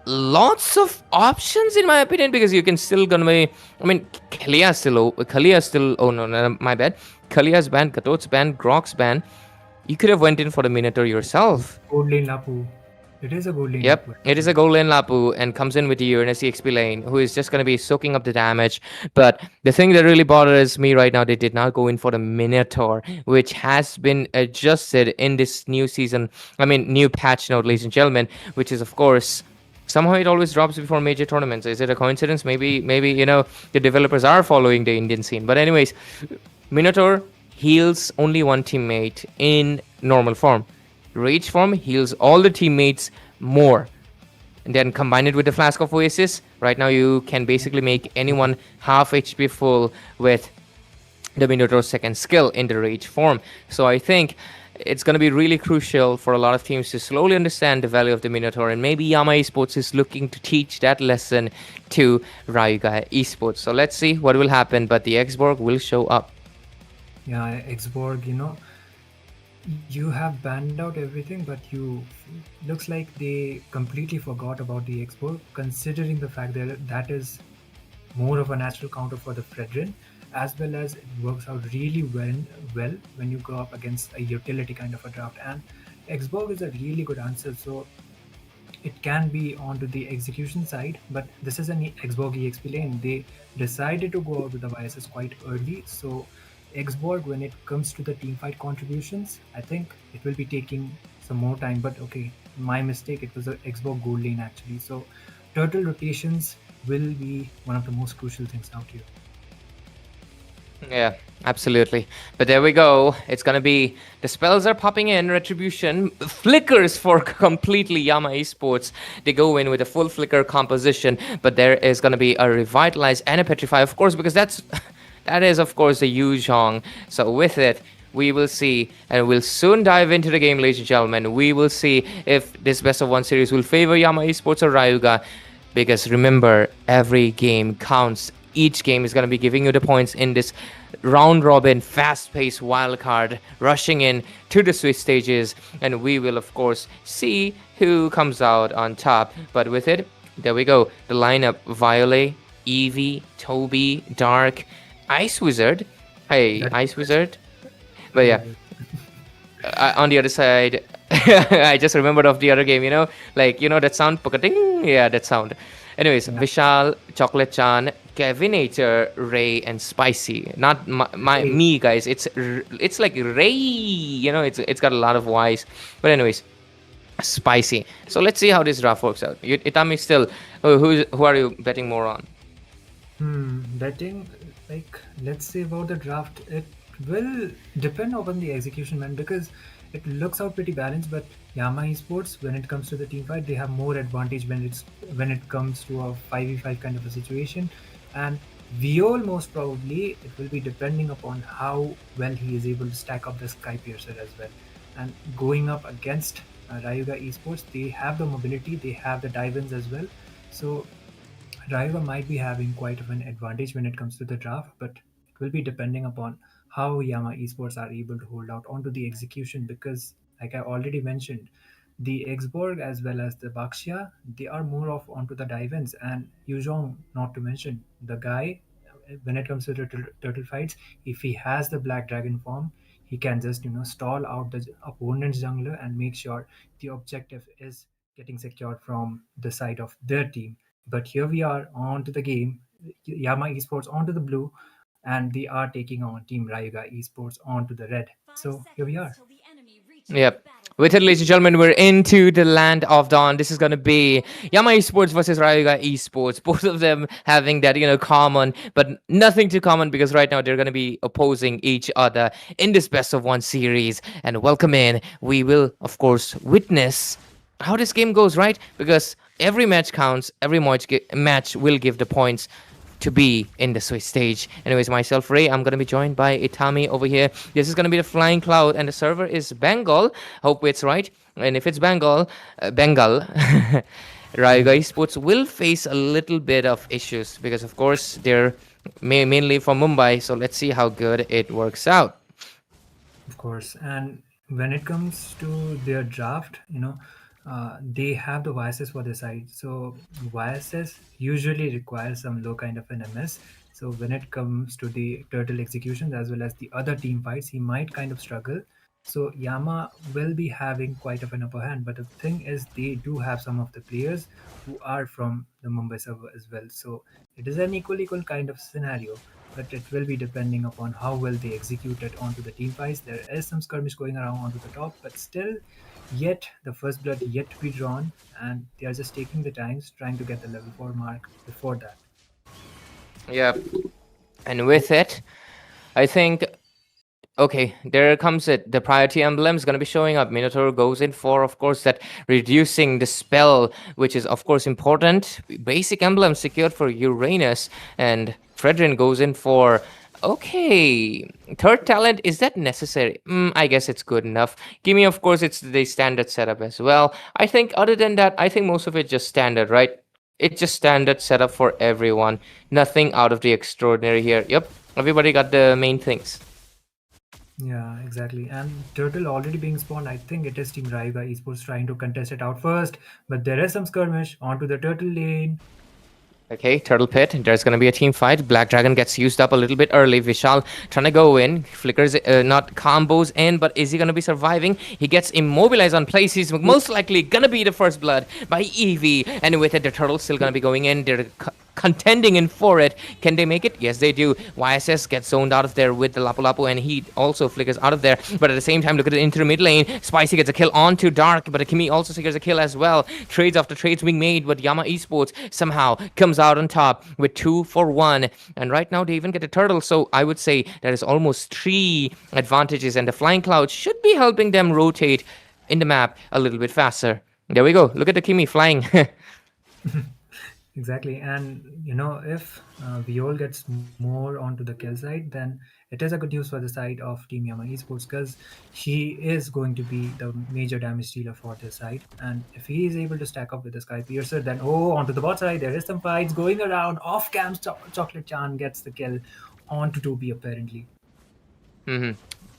C: lots of options in my opinion because you can still gonna be, Kalia still, oh no, my bad. Kalia's banned, Gatot's banned, Grok's banned. You could have went in for the Minotaur yourself.
D: Gold lane Lapu. It is a gold lane.
C: Yep,
D: Lapu.
C: it is a gold lane Lapu and comes in with the Uranus EXP lane who is just going to be soaking up the damage. But the thing that really bothers me right now, they did not go in for the Minotaur, which has been adjusted in this new season. New patch note, ladies and gentlemen, which is, of course, somehow it always drops before major tournaments. Is it a coincidence? Maybe the developers are following the Indian scene. But anyways, Minotaur heals only one teammate in normal form. Rage form heals all the teammates more. And then combine it with the Flask of Oasis. Right now you can basically make anyone half HP full with the Minotaur's second skill in the Rage form. So I think it's going to be really crucial for a lot of teams to slowly understand the value of the Minotaur, and maybe Yama Esports is looking to teach that lesson to Rayuga Esports. So let's see what will happen, but the Xborg will show up.
D: Yeah, Xborg, you have banned out everything, but looks like they completely forgot about the Xborg, considering the fact that that is more of a natural counter for the Fredrin, as well as it works out really well when you go up against a utility kind of a draft. And Xborg is a really good answer, so it can be onto the execution side, but this is an Xborg EXP lane. They decided to go out with the biases quite early, so Xborg, when it comes to the teamfight contributions, I think it will be taking some more time, but okay, my mistake, it was a Xborg gold lane actually. So turtle rotations will be one of the most crucial things out here.
C: Yeah, absolutely. But there we go. It's going to be, the spells are popping in, Retribution, flickers for completely Yama Esports. They go in with a full flicker composition, but there is going to be a Revitalize and a Petrify, of course, because that is, of course, a Yuzhong. So with it, we will see, and we'll soon dive into the game, ladies and gentlemen. We will see if this best of one series will favor Yama Esports or Rayuga, because remember, every game counts. Each game is going to be giving you the points in this round-robin, fast-paced wildcard, rushing in to the Swiss stages, and we will, of course, see who comes out on top. But with it, there we go. The lineup: Violet, Eevee, Toby, Dark, Ice Wizard. Hey, Ice Wizard. But yeah, on the other side, I just remembered of the other game, like that sound, ding, yeah, that sound. Anyways,
D: Yeah.
C: Vishal, Chocolate Chan, Kevinator, Ray, and Spicy. Not
D: Ray.
C: me, guys. It's like Ray. It's got a lot of Y's. But anyways, Spicy. So let's see how this draft works out. Itami still. Who are you betting more on?
D: Betting, like, let's say about the draft, it will depend upon the execution, man, because it looks out pretty balanced. But Yama Esports, when it comes to the team fight, they have more advantage when it comes to a 5v5 kind of a situation. And Viol, most probably, it will be depending upon how well he is able to stack up the Sky Piercer as well. And going up against Rayuga Esports, they have the mobility, they have the dive-ins as well. So Rayuga might be having quite of an advantage when it comes to the draft, but it will be depending upon how Yama Esports are able to hold out onto the execution because, like I already mentioned, the Xborg as well as the Baxia, they are more of onto the dive-ins, and Yuzhong, not to mention, the guy, when it comes to the turtle fights, if he has the Black Dragon form, he can just, stall out the opponent's jungler and make sure the objective is getting secured from the side of their team. But here we are on to the game. Yama Esports onto the blue, and they are taking on Team Rayuga Esports onto the red. So here we are.
C: Yep. With it, ladies and gentlemen, we're into the land of dawn. This is going to be Yama Esports versus Rayuga Esports. Both of them having that, common, but nothing too common because right now they're going to be opposing each other in this best of one series. And welcome in. We will, of course, witness how this game goes, right? Because every match counts. Every match will give the points to be in the Swiss stage. Anyways, myself, Ray, I'm going to be joined by Itami over here. This is going to be the Flying Cloud, and the server is Bengal. Hope it's right. And if it's Bengal, Rayuga Esports will face a little bit of issues because, of course, they're mainly from Mumbai. So let's see how good it works out.
D: Of course. And when it comes to their draft, they have the YSS for the side. So YSS usually requires some low kind of an MS. So when it comes to the turtle executions as well as the other team fights, he might kind of struggle. So Yama will be having quite of an upper hand. But the thing is, they do have some of the players who are from the Mumbai server as well. So it is an equal kind of scenario. But it will be depending upon how well they execute it onto the team fights. There is some skirmish going around onto the top, but still, yet the first blood yet to be drawn, and they are just taking the times trying to get the level 4 mark before that.
C: Yeah. And with it, I think, okay, there comes it. The priority emblem is going to be showing up. Minotaur goes in for, of course, that reducing the spell, which is, of course, important. Basic emblem secured for Uranus. And Fredrin goes in for, okay, third talent, is that necessary? I guess it's good enough. Gimme, of course, it's the standard setup as well. I think other than that, I think most of it just standard, right? It's just standard setup for everyone. Nothing out of the extraordinary here. Yep, everybody got the main things.
D: Yeah, exactly. And turtle already being spawned. I think it is Team Rayuga Esports trying to contest it out first, but there is some skirmish onto the turtle lane.
C: Okay, Turtle Pit. There's going to be a team fight. Black Dragon gets used up a little bit early. Vishal trying to go in. Flickers, not combos in, but is he going to be surviving? He gets immobilized on place. He's most likely going to be the first blood by Eevee. And with it, the Turtle's still going to be going in. They're contending in for it. Can they make it? Yes, they do. YSS gets zoned out of there with the Lapu Lapu, and he also flickers out of there. But at the same time, look at it into the mid lane. Spicy gets a kill onto Dark, but Akimi also secures a kill as well. Trades after trades being made, but Yama Esports somehow comes out on top with 2 for 1. And right now, they even get a turtle. So I would say there is almost 3 advantages, and the Flying Cloud should be helping them rotate in the map a little bit faster. There we go. Look at the Kimi flying.
D: Exactly, and if Viol gets more onto the kill side, then it is a good news for the side of Team Yama Esports because he is going to be the major damage dealer for this side. And if he is able to stack up with the Sky Piercer, then onto the bot side, there is some fights going around. Off cam, Chocolate Chan gets the kill onto Toby apparently.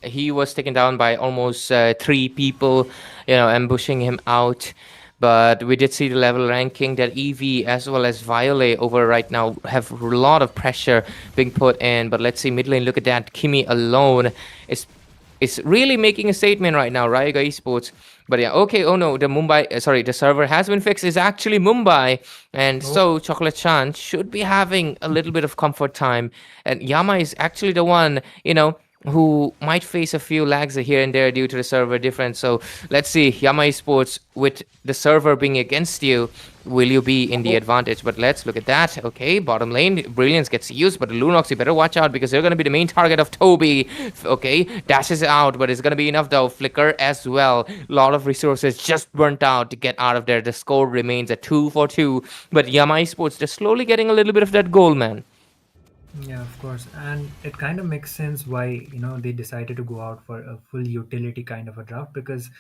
C: He was taken down by almost 3 people, ambushing him out. But we did see the level ranking that Eevee as well as Violet over right now have a lot of pressure being put in. But let's see, mid lane, look at that. Kimi alone is is really making a statement right now, Rayuga Esports. But yeah, okay. Oh no, the server has been fixed. It's actually Mumbai, and so Chocolate Chan should be having a little bit of comfort time. And Yama is actually the one, who might face a few lags here and there due to the server difference. So let's see, Yama Esports, with the server being against you, will you be in the advantage? But let's look at that. Okay, bottom lane, Brilliance gets used, but the Lunox, you better watch out because they're going to be the main target of Toby. Okay, dashes out, but it's going to be enough though. Flicker as well. A lot of resources just burnt out to get out of there. The score remains at 2-2, but Yama Esports, they're slowly getting a little bit of that goal, man.
D: Yeah, of course. And it kind of makes sense why, they decided to go out for a full utility kind of a draft, because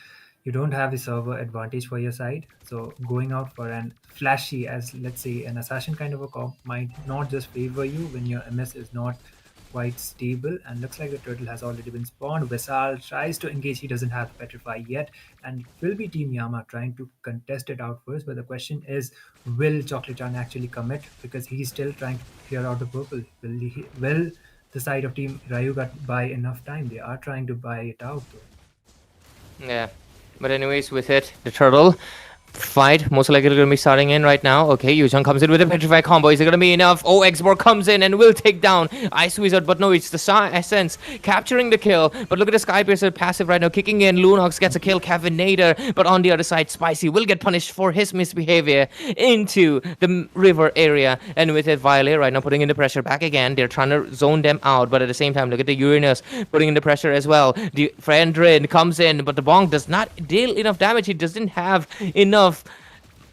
D: you don't have the server advantage for your side. So going out for an flashy, as let's say an assassin kind of a comp, might not just favor you when your MS is not quite stable. And looks like the turtle has already been spawned. Vesal tries to engage. He doesn't have Petrify yet, and it will be Team Yama trying to contest it out first. But the question is, will Chocolate Chan actually commit? Because he's still trying to clear out the purple. Will the side of Team Rayuga buy enough time? They are trying to buy it out though.
C: Yeah. But anyways, with it, the turtle fight most likely going to be starting in right now. Okay, Yuzhong comes in with a Petrify combo. Is it going to be enough? Oh, Xborg comes in and will take down Ice Wizard, but no, it's the Essence capturing the kill. But look at the Sky Piercer passive right now, kicking in. Lunox gets a kill, Cavinator, but on the other side, Spicy will get punished for his misbehavior into the river area. And with it, Violet right now putting in the pressure back again. They're trying to zone them out, but at the same time, look at the Uranus putting in the pressure as well. The Friendrin comes in, but the Bong does not deal enough damage. He doesn't have enough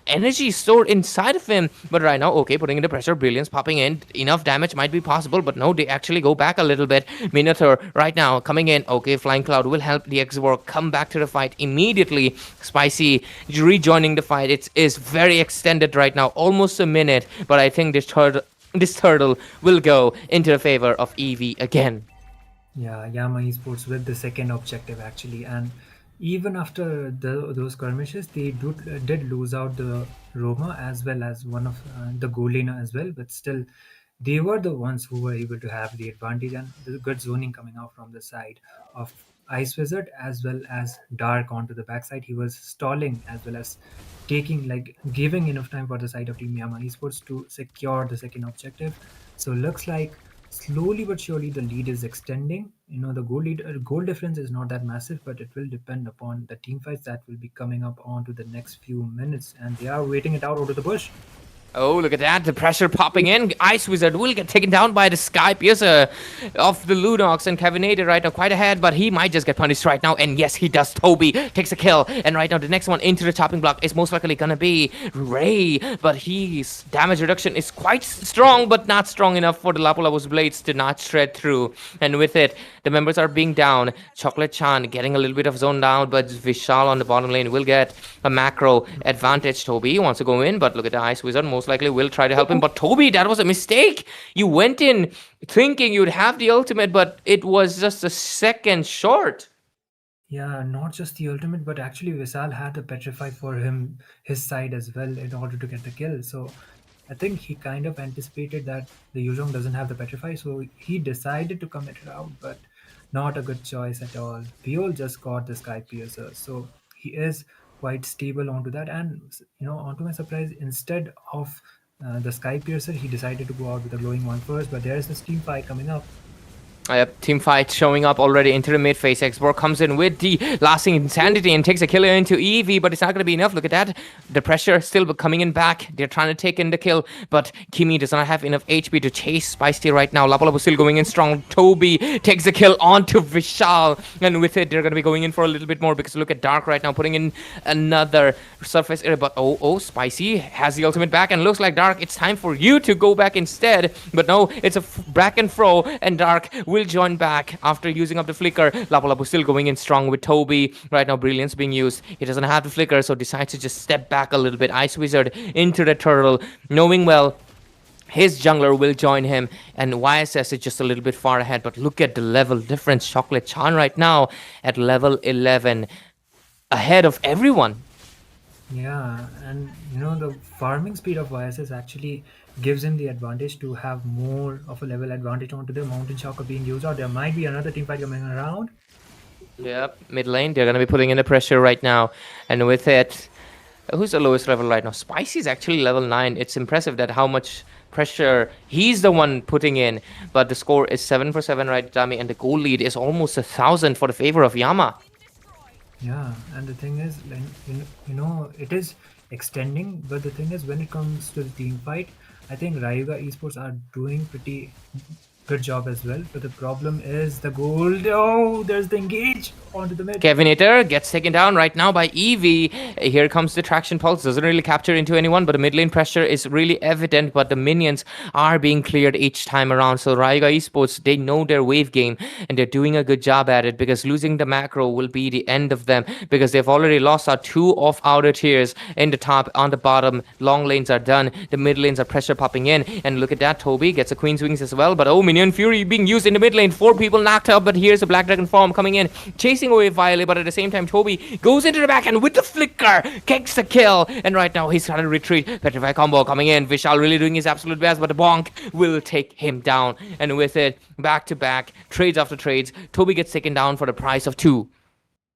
C: energy stored inside of him. But right now, okay, putting in the pressure, Brilliance popping in, enough damage might be possible, but no, they actually go back a little bit. Minotaur right now coming in. Okay, Flying Cloud will help the Xborg come back to the fight immediately. Spicy rejoining the fight. It is very extended right now, almost a minute, but I think this turtle will go into the favor of EV again.
D: Yeah, Yama Esports with the second objective actually. And even after those skirmishes, they did lose out the Roma as well as one of the Golina as well, but still they were the ones who were able to have the advantage, and the good zoning coming out from the side of Ice Wizard as well as Dark onto the backside. He was stalling as well as giving enough time for the side of Team Yama Esports to secure the second objective. So looks like slowly but surely the lead is extending. The goal difference is not that massive, but it will depend upon the team fights that will be coming up onto the next few minutes, and they are waiting it out over the bush.
C: Oh, look at that. The pressure popping in. Ice Wizard will get taken down by the Sky Piercer of the Lunox, and Cavinator right now quite ahead, but he might just get punished right now. And yes, he does. Toby takes a kill. And right now, the next one into the chopping block is most likely going to be Ray. But his damage reduction is quite strong, but not strong enough for the Lapu Lapu's blades to not shred through. And with it, the members are being down. Chocolate Chan getting a little bit of zone down, but Vishal on the bottom lane will get a macro advantage. Toby wants to go in, but look at the Ice Wizard. Most likely will try to help him, but Toby, that was a mistake. You went in thinking you'd have the ultimate, but it was just a second short.
D: Yeah, not just the ultimate, but actually Visal had the Petrify for his side as well in order to get the kill. So I think he kind of anticipated that the Yuzhong doesn't have the Petrify, so he decided to commit it out, but not a good choice at all. Viol just got the Sky Piercer, so he is quite stable onto that. And onto my surprise, instead of the Sky Piercer, he decided to go out with the glowing one first. But there is this team fight coming up.
C: Team fight showing up already into the mid phase. Xborg comes in with the lasting insanity and takes a killer into EV, but it's not going to be enough. Look at that. The pressure still coming in back. They're trying to take in the kill, but Kimi does not have enough HP to chase Spicy right now. Lapu Lapu still going in strong. Toby takes the kill onto Vishal, and with it, they're going to be going in for a little bit more because look at Dark right now putting in another surface area, but Spicy has the ultimate back, and looks like Dark, it's time for you to go back instead. But no, it's a back and fro, and Dark will join back after using up the flicker. Lapu Lapu still going in strong with Toby. Right now, Brilliance being used. He doesn't have the flicker, so decides to just step back a little bit. Ice Wizard into the turtle, knowing well his jungler will join him, and YSS is just a little bit far ahead. But look at the level difference. Chocolate Chan right now at level 11, ahead of everyone.
D: Yeah, and the farming speed of YSS actually gives him the advantage to have more of a level advantage onto the Mountain Shocker being used out. There might be another team fight coming around.
C: Yep, mid lane. They're gonna be putting in the pressure right now, and with it, who's the lowest level right now? Spicy's actually level 9. It's impressive that how much pressure he's the one putting in. But the score is 7 for 7 right, Dami, and the goal lead is almost 1,000 for the favor of Yama.
D: Yeah, and the thing is, it is extending, but the thing is, when it comes to the team fight, I think Rayuga Esports are doing pretty good job as well. But the problem is the gold. Oh, there's the engage onto the mid.
C: Kevinator gets taken down right now by Eevee. Here comes the traction pulse. Doesn't really capture into anyone, but the mid lane pressure is really evident. But the minions are being cleared each time around. So Rayuga Esports, they know their wave game and they're doing a good job at it, because losing the macro will be the end of them, because they've already lost out 2 of outer tiers in the top. On the bottom, long lanes are done. The mid lanes are pressure popping in. And look at that, Toby gets a Queen's Wings as well. But oh, Minion Fury being used in the mid lane. 4 people knocked out, but here's a Black Dragon form coming in, chasing away Violet, but at the same time, Toby goes into the back and with the flicker, kicks the kill. And right now, he's trying to retreat. Petrify combo coming in. Vishal really doing his absolute best, but the bonk will take him down. And with it, back to back, trades after trades, Toby gets taken down for the price of 2.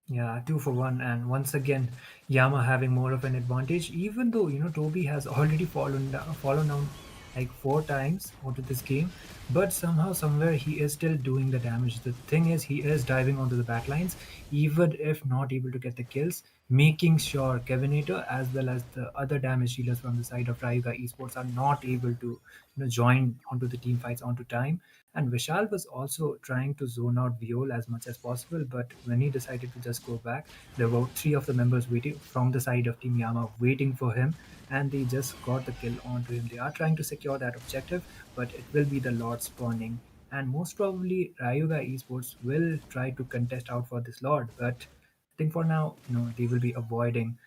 D: Yeah, 2 for 1, and once again, Yama having more of an advantage. Even though Toby has already fallen down like 4 times onto this game, but somehow, somewhere, he is still doing the damage. The thing is, he is diving onto the backlines, even if not able to get the kills, making sure Kevinator as well as the other damage dealers from the side of Rayuga Esports are not able to join onto the team fights onto time. And Vishal was also trying to zone out Viol as much as possible, but when he decided to just go back, there were 3 of the members waiting from the side of Team Yama waiting for him, and they just got the kill onto him. They are trying to secure that objective, but it will be the Lord spawning. And most probably Rayuga Esports will try to contest out for this Lord, but I think for now, they will be avoiding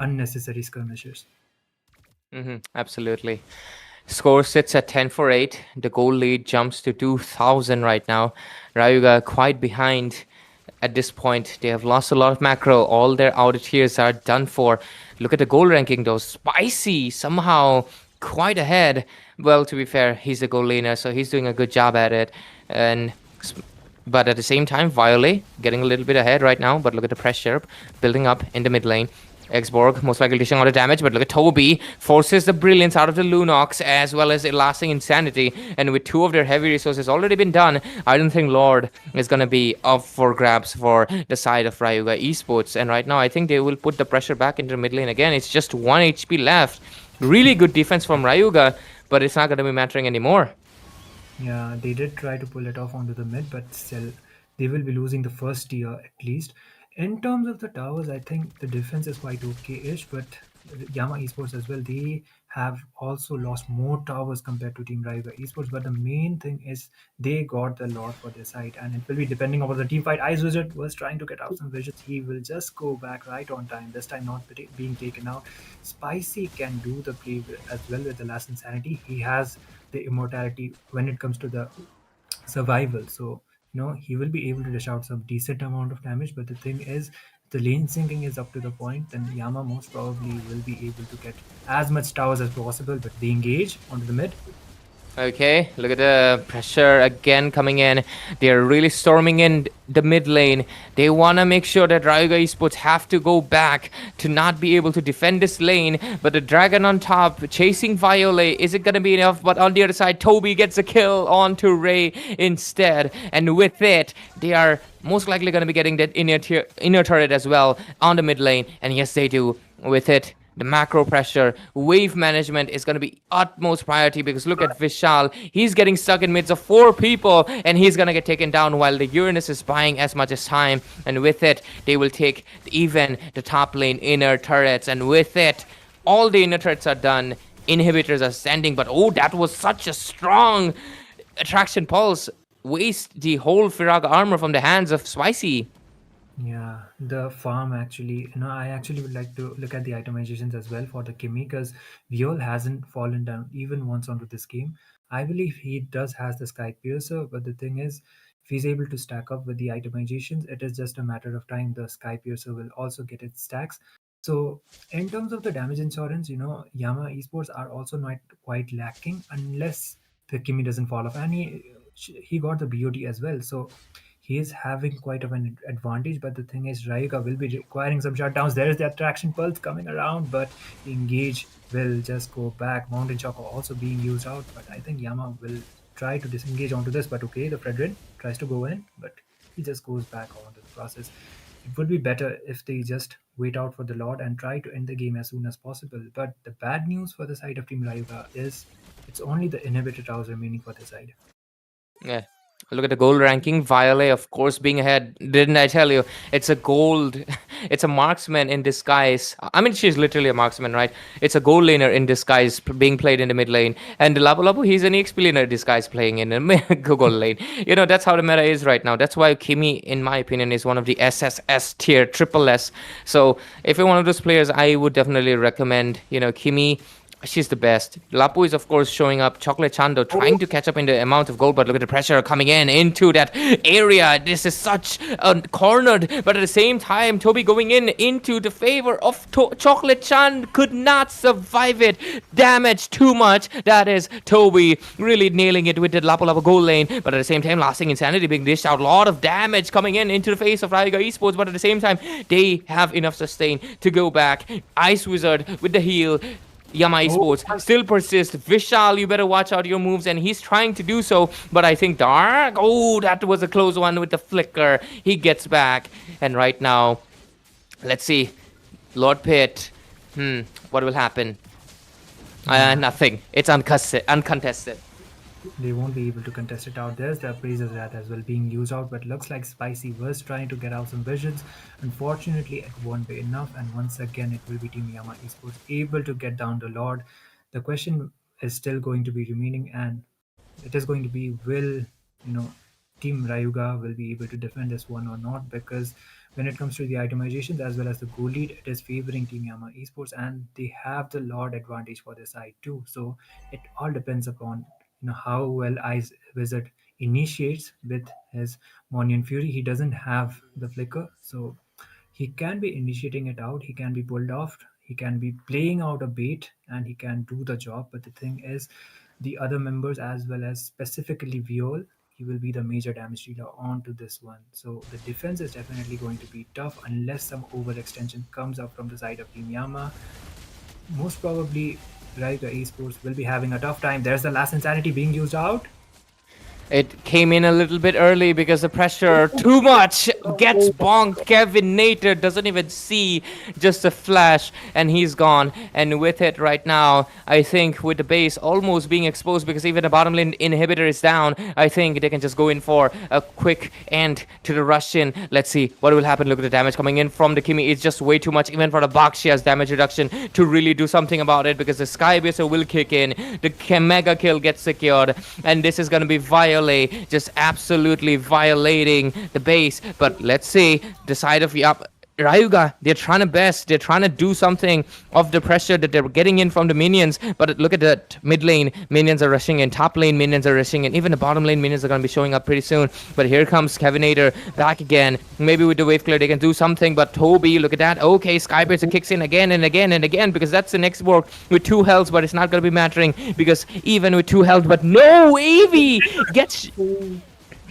D: unnecessary skirmishes.
C: Absolutely. Score sits at 10 for 8. The goal lead jumps to 2,000 right now. Rayuga quite behind at this point. They have lost a lot of macro. All their outer tiers are done for. Look at the goal ranking though. Spicy somehow quite ahead. Well, to be fair, he's a goal laner, so he's doing a good job at it. And but at the same time, Violet getting a little bit ahead right now. But look at the pressure building up in the mid lane. Exborg most likely dishing out the damage, but look at Toby forces the brilliance out of the Lunox as well as lasting insanity. And with 2 of their heavy resources already been done, I don't think Lord is gonna be up for grabs for the side of Rayuga Esports. And right now, I think they will put the pressure back into the mid lane again. It's just 1 HP left. Really good defense from Rayuga, but it's not gonna be mattering anymore.
D: Yeah, they did try to pull it off onto the mid, but still, they will be losing the first tier at least. In terms of the towers, I think the defense is quite okay-ish, but Yama Esports as well, they have also lost more towers compared to Team Raiga Esports. But the main thing is they got the lot for their side, and it will be depending on the team fight. Ice Wizard was trying to get out some visions. He will just go back right on time, this time not being taken out. Spicy can do the play as well with the last insanity. He has the immortality when it comes to the survival. So he will be able to dish out some decent amount of damage. But the thing is, the lane sinking is up to the point, then Yama most probably will be able to get as much towers as possible. But they engage onto the mid.
C: Okay, look at the pressure again coming in. They're really storming in the mid lane. They want to make sure that Rayuga Esports have to go back to not be able to defend this lane. But the dragon on top chasing Violet, is it going to be enough? But on the other side, Toby gets a kill onto Ray instead. And with it, they are most likely going to be getting that inner turret as well on the mid lane. And yes, they do. With it, the macro pressure, wave management is going to be utmost priority, because look at Vishal. He's getting stuck in midst of 4 people and he's going to get taken down while the Uranus is buying as much as time. And with it, they will take even the top lane inner turrets. And with it, all the inner turrets are done. Inhibitors are standing. But oh, that was such a strong attraction pulse. Waste the whole Firaga armor from the hands of Spicy.
D: Yeah, the farm actually, I actually would like to look at the itemizations as well for the Kimi, because Viol hasn't fallen down even once onto this game. I believe he does has the Sky Piercer, but the thing is, if he's able to stack up with the itemizations, it is just a matter of time. The Sky Piercer will also get its stacks. So, in terms of the damage insurance, Yama Esports are also not quite lacking unless the Kimi doesn't fall off, and he got the BOD as well. So he is having quite of an advantage. But the thing is, Rayuga will be requiring some shutdowns. There is the attraction pulse coming around, but the engage will just go back. Mountain Choco also being used out, but I think Yama will try to disengage onto this. But okay, the Fredrin tries to go in, but he just goes back onto the process. It would be better if they just wait out for the Lord and try to end the game as soon as possible. But the bad news for the side of Team Rayuga is it's only the inhibitor towers remaining for the side.
C: Yeah. Look at the gold ranking. Violet, of course, being ahead. Didn't I tell you? It's a gold. It's a marksman in disguise. I mean, she's literally a marksman, right? It's a gold laner in disguise being played in the mid lane. And Labu Labu, he's an EXP laner in disguise playing in the gold lane. You know, that's how the meta is right now. That's why Kimi, in my opinion, is one of the SSS tier, triple S. So if you're one of those players, I would definitely recommend, Kimi. She's the best. Lapu is, of course, showing up. Chocolate Chando trying to catch up in the amount of gold, but look at the pressure coming into that area. This is such a cornered, but at the same time, Toby going into the favor of Chocolate Chan could not survive it. Damage too much. That is Toby really nailing it with the Lapu Lapu gold lane, but at the same time, lasting insanity being dished out. A lot of damage coming into the face of Rayuga Esports, but at the same time, they have enough sustain to go back. Ice Wizard with the heal. Yama Esports still persists. Vishal, you better watch out your moves, and he's trying to do so, but I think Dark, that was a close one with the flicker. He gets back, and right now, let's see. Lord Pit, what will happen? Nothing. It's uncontested.
D: They won't be able to contest it out. There's the Appraiser's Wrath as well being used out, but looks like Spicy was trying to get out some visions. Unfortunately, it won't be enough, and once again, it will be Team Yama Esports able to get down the Lord. The question is still going to be remaining, and it is going to be Team Rayuga will be able to defend this one or not, because when it comes to the itemizations as well as the goal lead, it is favoring Team Yama Esports, and they have the Lord advantage for their side too. So it all depends upon how well Ice Wizard initiates with his Monian Fury. He doesn't have the flicker, so he can be initiating it out, he can be pulled off, he can be playing out a bait, and he can do the job. But the thing is, the other members as well as specifically Viol, he will be the major damage dealer onto this one. So the defense is definitely going to be tough unless some overextension comes up from the side of Team Yama. Most probably Rayuga Esports will be having a tough time. There's the last insanity being used out.
C: It came in a little bit early because the pressure too much gets bonked. Kevin Nater doesn't even see, just a flash, and he's gone. And with it right now, I think with the base almost being exposed because even the bottom lane inhibitor is down, I think they can just go in for a quick end to the Russian. Let's see what will happen. Look at the damage coming in from the Kimi. It's just way too much. Even for the box, she has damage reduction to really do something about it because the Sky Abyssal will kick in. The mega kill gets secured, and this is going to be Violate just absolutely violating the base. But let's see the side of Rayuga, they're trying to best. They're trying to do something of the pressure that they're getting in from the minions. But look at that mid lane. Minions are rushing in. Top lane minions are rushing in. Even the bottom lane minions are going to be showing up pretty soon. But here comes Kevinator back again. Maybe with the wave clear they can do something. But Toby, look at that. Okay, Skybird kicks in again and again and again because that's the next work with 2 health. But it's not going to be mattering because even with 2 health. But no, Evie gets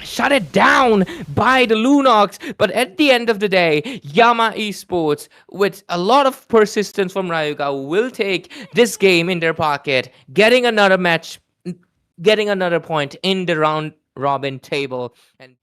C: shut it down by the Lunox. But at the end of the day, Yama Esports, with a lot of persistence from Rayuga, will take this game in their pocket, getting another match, getting another point in the round robin table. And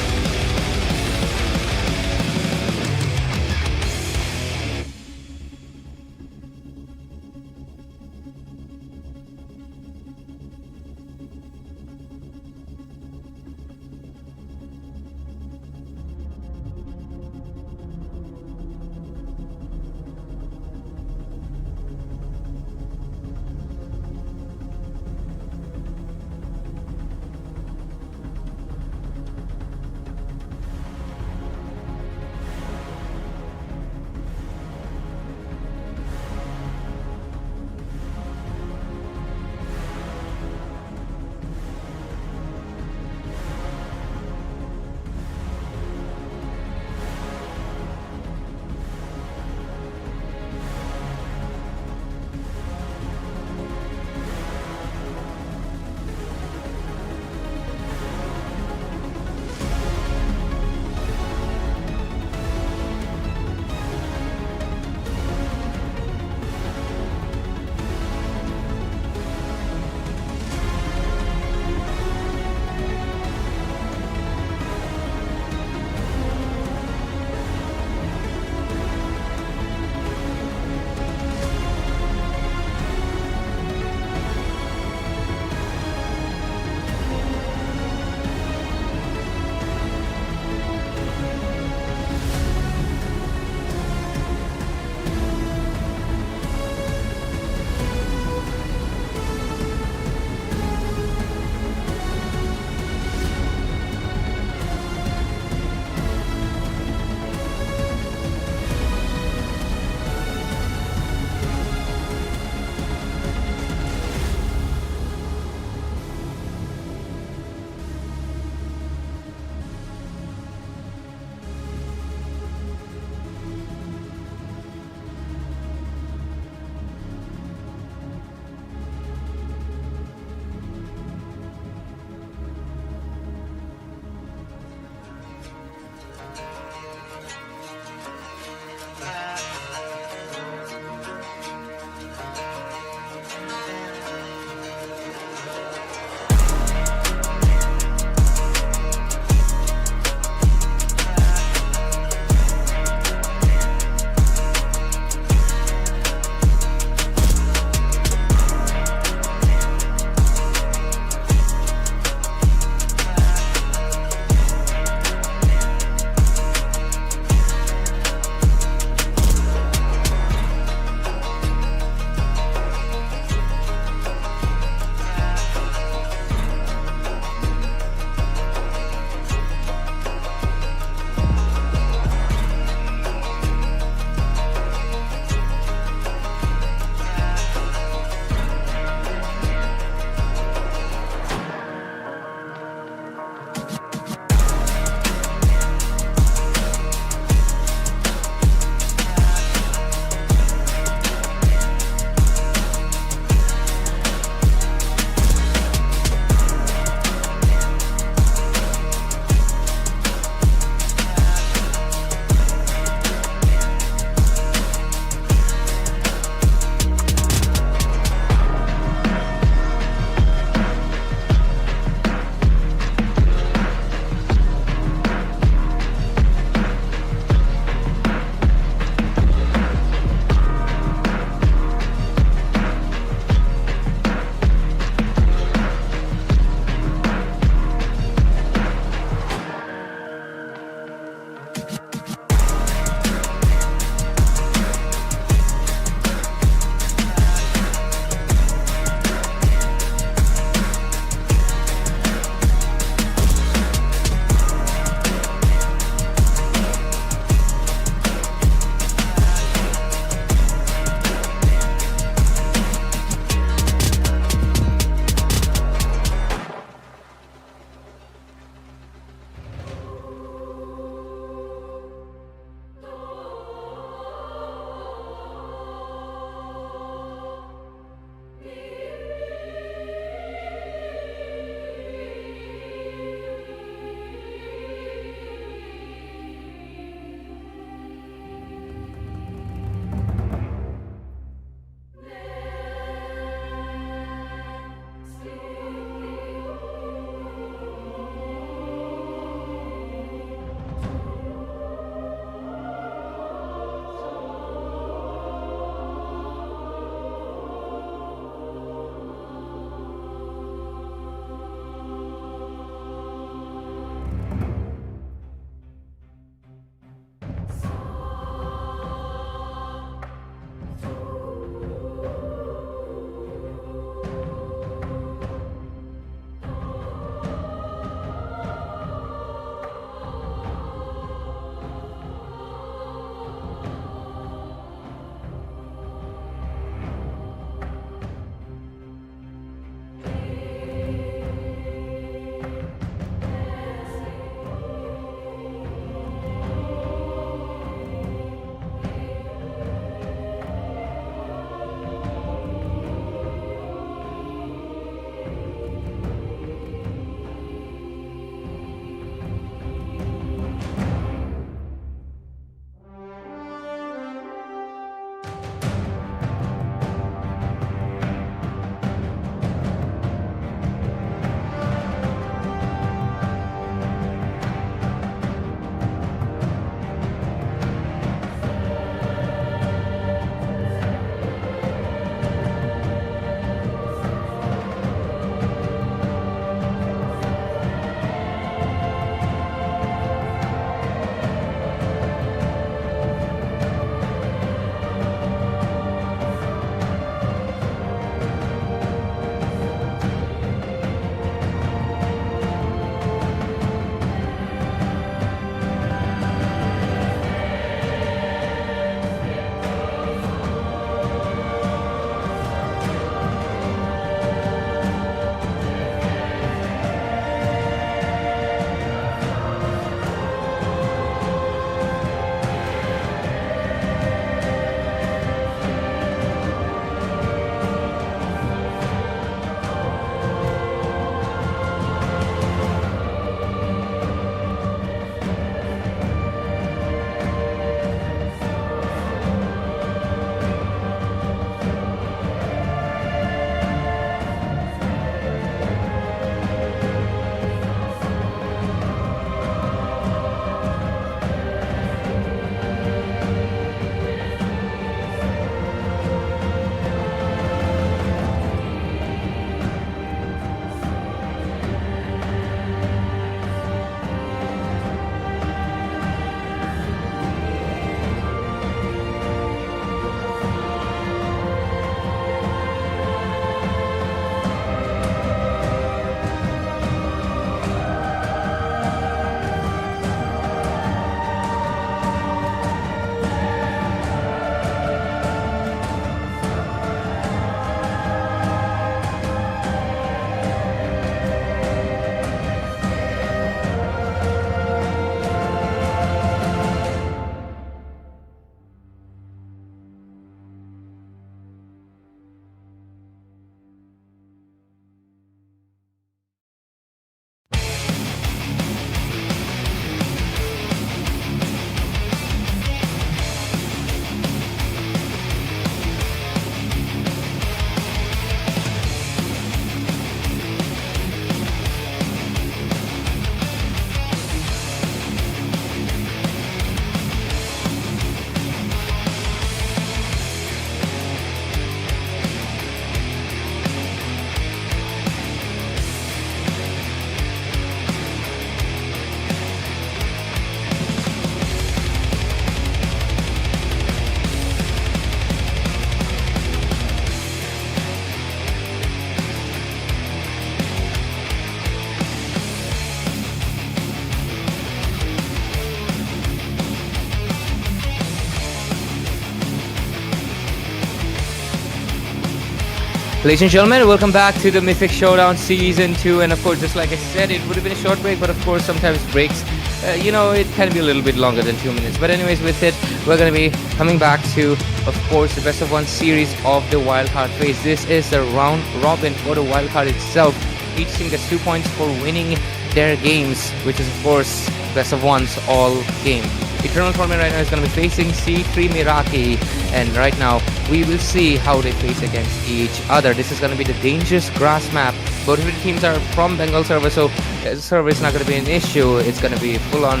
C: Ladies and gentlemen, welcome back to the Mythic Showdown Season 2. And of course, just like I said, it would have been a short break, but of course, sometimes breaks, it can be a little bit longer than 2 minutes. But anyways, with it, we're going to be coming back to, of course, the best of one series of the Wildcard phase. This is the round robin for the Wildcard itself. Each team gets 2 points for winning their games, which is, of course, best of ones all game. Eternal Tournament right now is going to be facing C3 Miraki, and right now we will see how they face against each other. This is going to be the dangerous grass map. Both of the teams are from Bengal server, so server is not going to be an issue. It's going to be full on,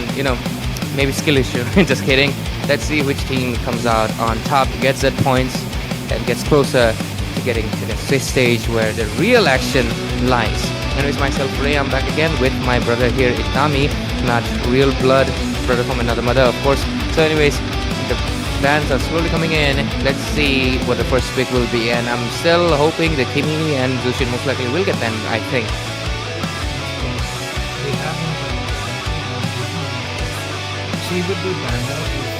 C: maybe skill issue. Just kidding. Let's see which team comes out on top, gets that points, and gets closer to getting to the fifth stage where the real action lies. Anyways, myself Ray, I'm back again with my brother here, Itami, not real blood, brother from another mother, of course. So anyways, the bans are slowly coming in. Let's see what the first pick will be, and I'm still hoping that Kimi and Zushin most likely will get banned, I think.
D: She would be banned out if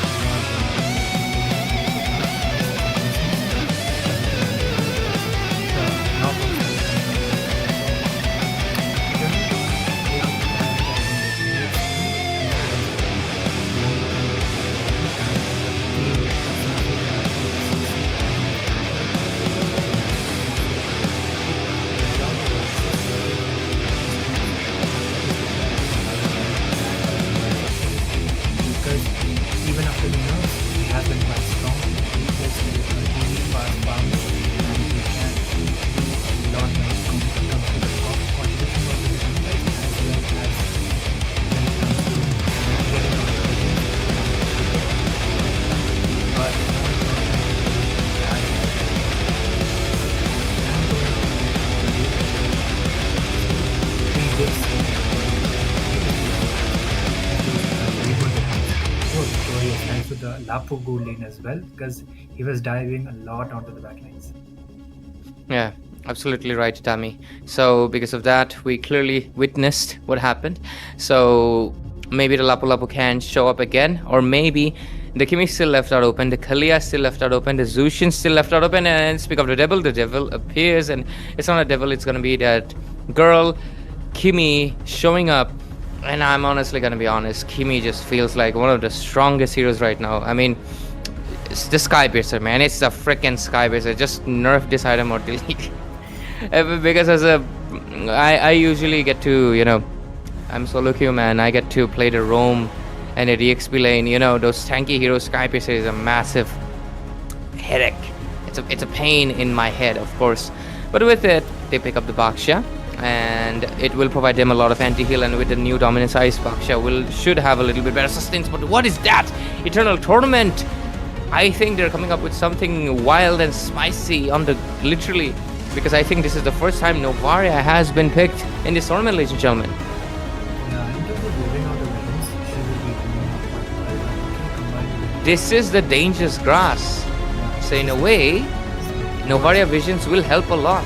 D: Lapo goal lane as well, because he was diving a lot onto the backlines.
C: Yeah, absolutely right, Tami. So because of that, we clearly witnessed what happened. So maybe the Lapu can show up again, or maybe the Kimi still left out open, the Kalia still left out open, the Zushin still left out open, and speak of the devil appears, and it's not a devil, it's gonna be that girl, Kimi, showing up. And I'm honestly gonna be honest, Kimi just feels like one of the strongest heroes right now. I mean, it's the Skypiercer, man. It's the freaking Skypiercer. Just nerf this item or delete. Because I usually get to, I'm solo queue, man. I get to play the roam and the DXP lane. Those tanky heroes, Skypiercer is a massive headache. It's a pain in my head, of course. But with it, they pick up the Baksha, and it will provide them a lot of anti-heal, and with the new dominance ice, Baksha should have a little bit better sustains. But what is that? Eternal Tournament! I think they're coming up with something wild and spicy on the literally, because I think this is the first time Novaria has been picked in this tournament, ladies and gentlemen.
D: Yeah, in terms of moving on the wins, she will be doing quite well.
C: This is the dangerous grass. So in a way, Novaria Visions will help a lot.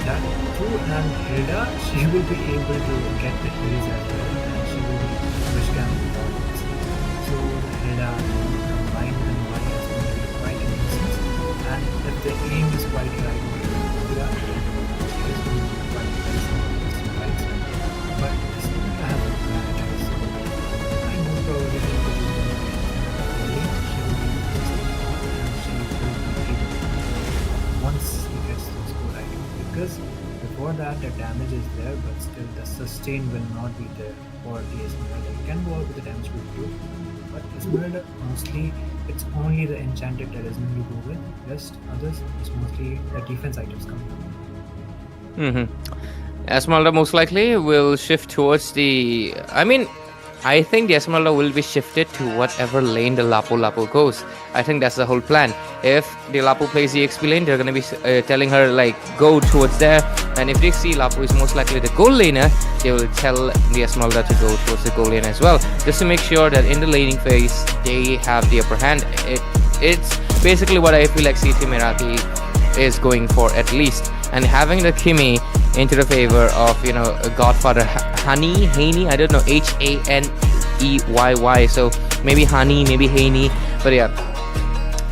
D: That too, and Hilda, she will be able to get the kills as well, and she will be wish cam points. So Hilda combined with Novaria is going to be quite a nuisance, and if the aim is quite right, Hilda, she is going to be quite right. But this is going to have a advantage. I know probably she will be once he gets those score right, because before that the damage is there, but still the sustain will not be there for the Esmeralda. You can go out with the damage build too, but Esmeralda mostly it's only the enchanted talisman you go with. Rest others it's mostly the defense items coming.
C: Esmeralda most likely will shift towards the... I think the Esmeralda will be shifted to whatever lane the Lapu goes. I think that's the whole plan. If the Lapu plays the XP lane, they're going to be telling her, go towards there. And if they see Lapu is most likely the gold laner, they will tell the Esmeralda to go towards the gold lane as well. Just to make sure that in the laning phase, they have the upper hand. It's basically what I feel like C3 Meraki is going for, at least. And having the Kimi into the favor of, a Godfather Haney, I don't know, Haneyy, so maybe Hani, maybe Haney, but yeah,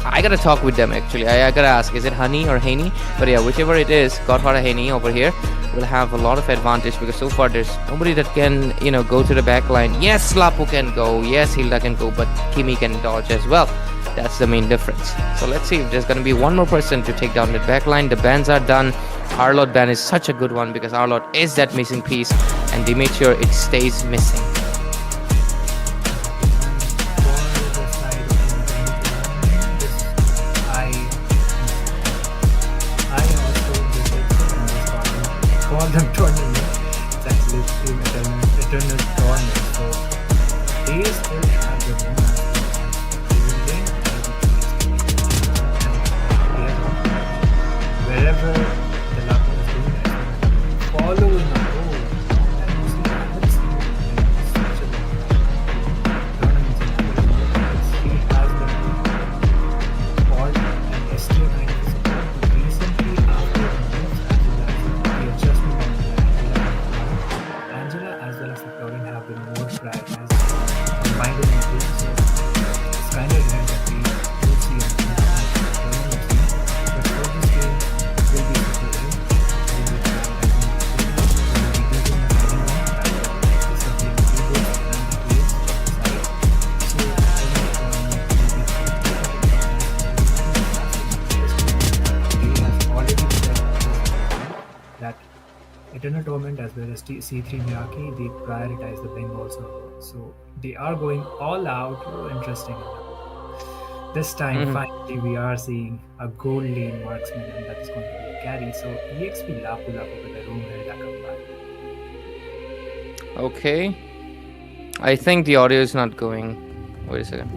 C: I gotta talk with them actually. I gotta ask, is it Honey or Haney? But yeah, whichever it is, Godfather Haney over here will have a lot of advantage because so far there's nobody that can, go to the back line. Yes, Lapu can go. Yes, Hilda can go, but Kimi can dodge as well. That's the main difference. So let's see if there's gonna be one more person to take down the back line. The bans are done. Arlot ban is such a good one because Arlot is that missing piece, and they made sure it stays missing.
D: Them tournament. It's actually Team Eternal tournament. So they still have the win. Wherever the Lapo is doing that, following the goal. And you see, I haven't seen it in such a tournament. He has been called an STO kind of support. Recently, after the moves and the adjustment Angela as well as the Florian have been more prioritized combined in the group, so it's kind of rare that we do see a tournament team, but for this game will be supportive. We will be using the hiding one, this will be the Google and the plays side. So I think he has already said that Eternal Torment as well as C3 Miraki, they prioritize the Bengal server. So they are going all out. Oh, interesting. This time, finally, we are seeing a gold lane marksman, and that is going to be a carry. So EXP Lapu Lapu with the room Hilda comeback.
C: Okay. I think the audio is not going. Wait a second.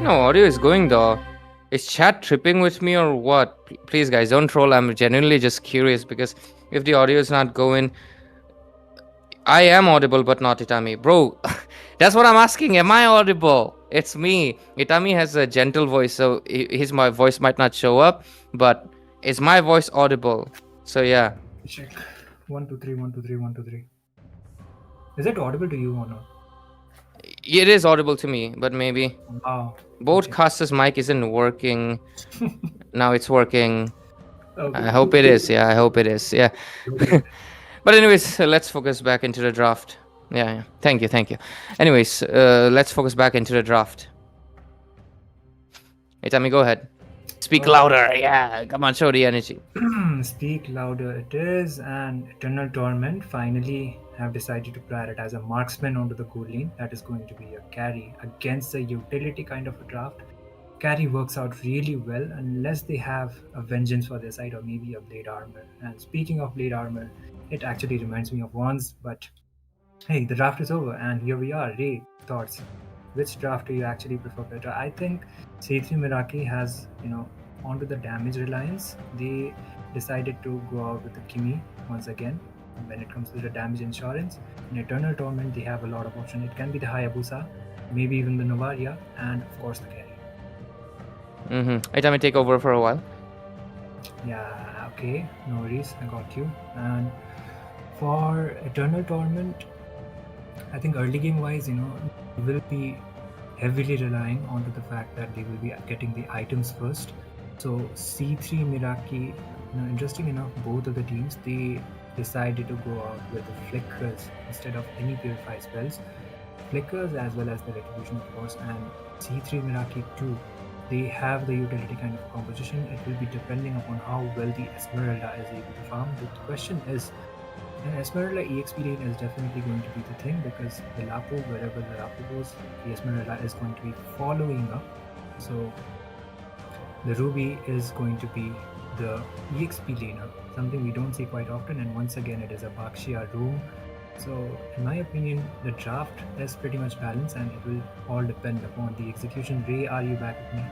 C: No, audio is going though. Is chat tripping with me or what? Please guys, don't troll. I'm genuinely just curious because if the audio is not going, I am audible but not Itami. Bro, that's what I'm asking. Am I audible? It's me. Itami has a gentle voice, so my voice might not show up, but is my voice audible? So yeah.
D: Check. 1 2 3 1 2 3 1 2 3. Is it audible to you or not?
C: It is audible to me, but maybe.
D: Wow.
C: Broadcaster's mic isn't working. Now it's working.
D: Okay.
C: I hope it is. Yeah, I hope it is. Yeah. But anyways, let's focus back into the draft. Yeah. Thank you. Anyways, let's focus back into the draft. Hey, Tammy, go ahead. Speak louder. Yeah, come on, show the energy.
D: Speak louder it is, and Eternal Torment finally have decided to prioritize a marksman onto the goal lane. That is going to be a carry against a utility kind of a draft. Carry works out really well unless they have a vengeance for their side or maybe a blade armor. And speaking of blade armor, it actually reminds me of Wands, but hey, the draft is over and here we are. Ray, thoughts? Which draft do you actually prefer better? I think C3 Miraki has, onto the damage reliance. They decided to go out with the Kimi once again. When it comes to the damage insurance, in Eternal Torment, they have a lot of options. It can be the Hayabusa, maybe even the Novaria, and of course the carry.
C: Hey, Tammy, take over for a while.
D: Yeah, okay, no worries, I got you. And for Eternal Torment, I think early game wise, will be heavily relying onto the fact that they will be getting the items first. So C3 Miraki, interesting enough, both of the teams, they decided to go out with the flickers instead of any purify spells. Flickers as well as the retribution, of course, and C3 Miraki too. They have the utility kind of composition. It will be depending upon how well the Esmeralda is able to farm. The question is, an Esmeralda EXP lane is definitely going to be the thing because the Lapo, wherever the Lapo goes, the Esmeralda is going to be following up. So the Ruby is going to be the EXP laner, something we don't see quite often, and once again it is a Bakshia room. So in my opinion, the draft is pretty much balanced and it will all depend upon the execution. Ray, are you back with me?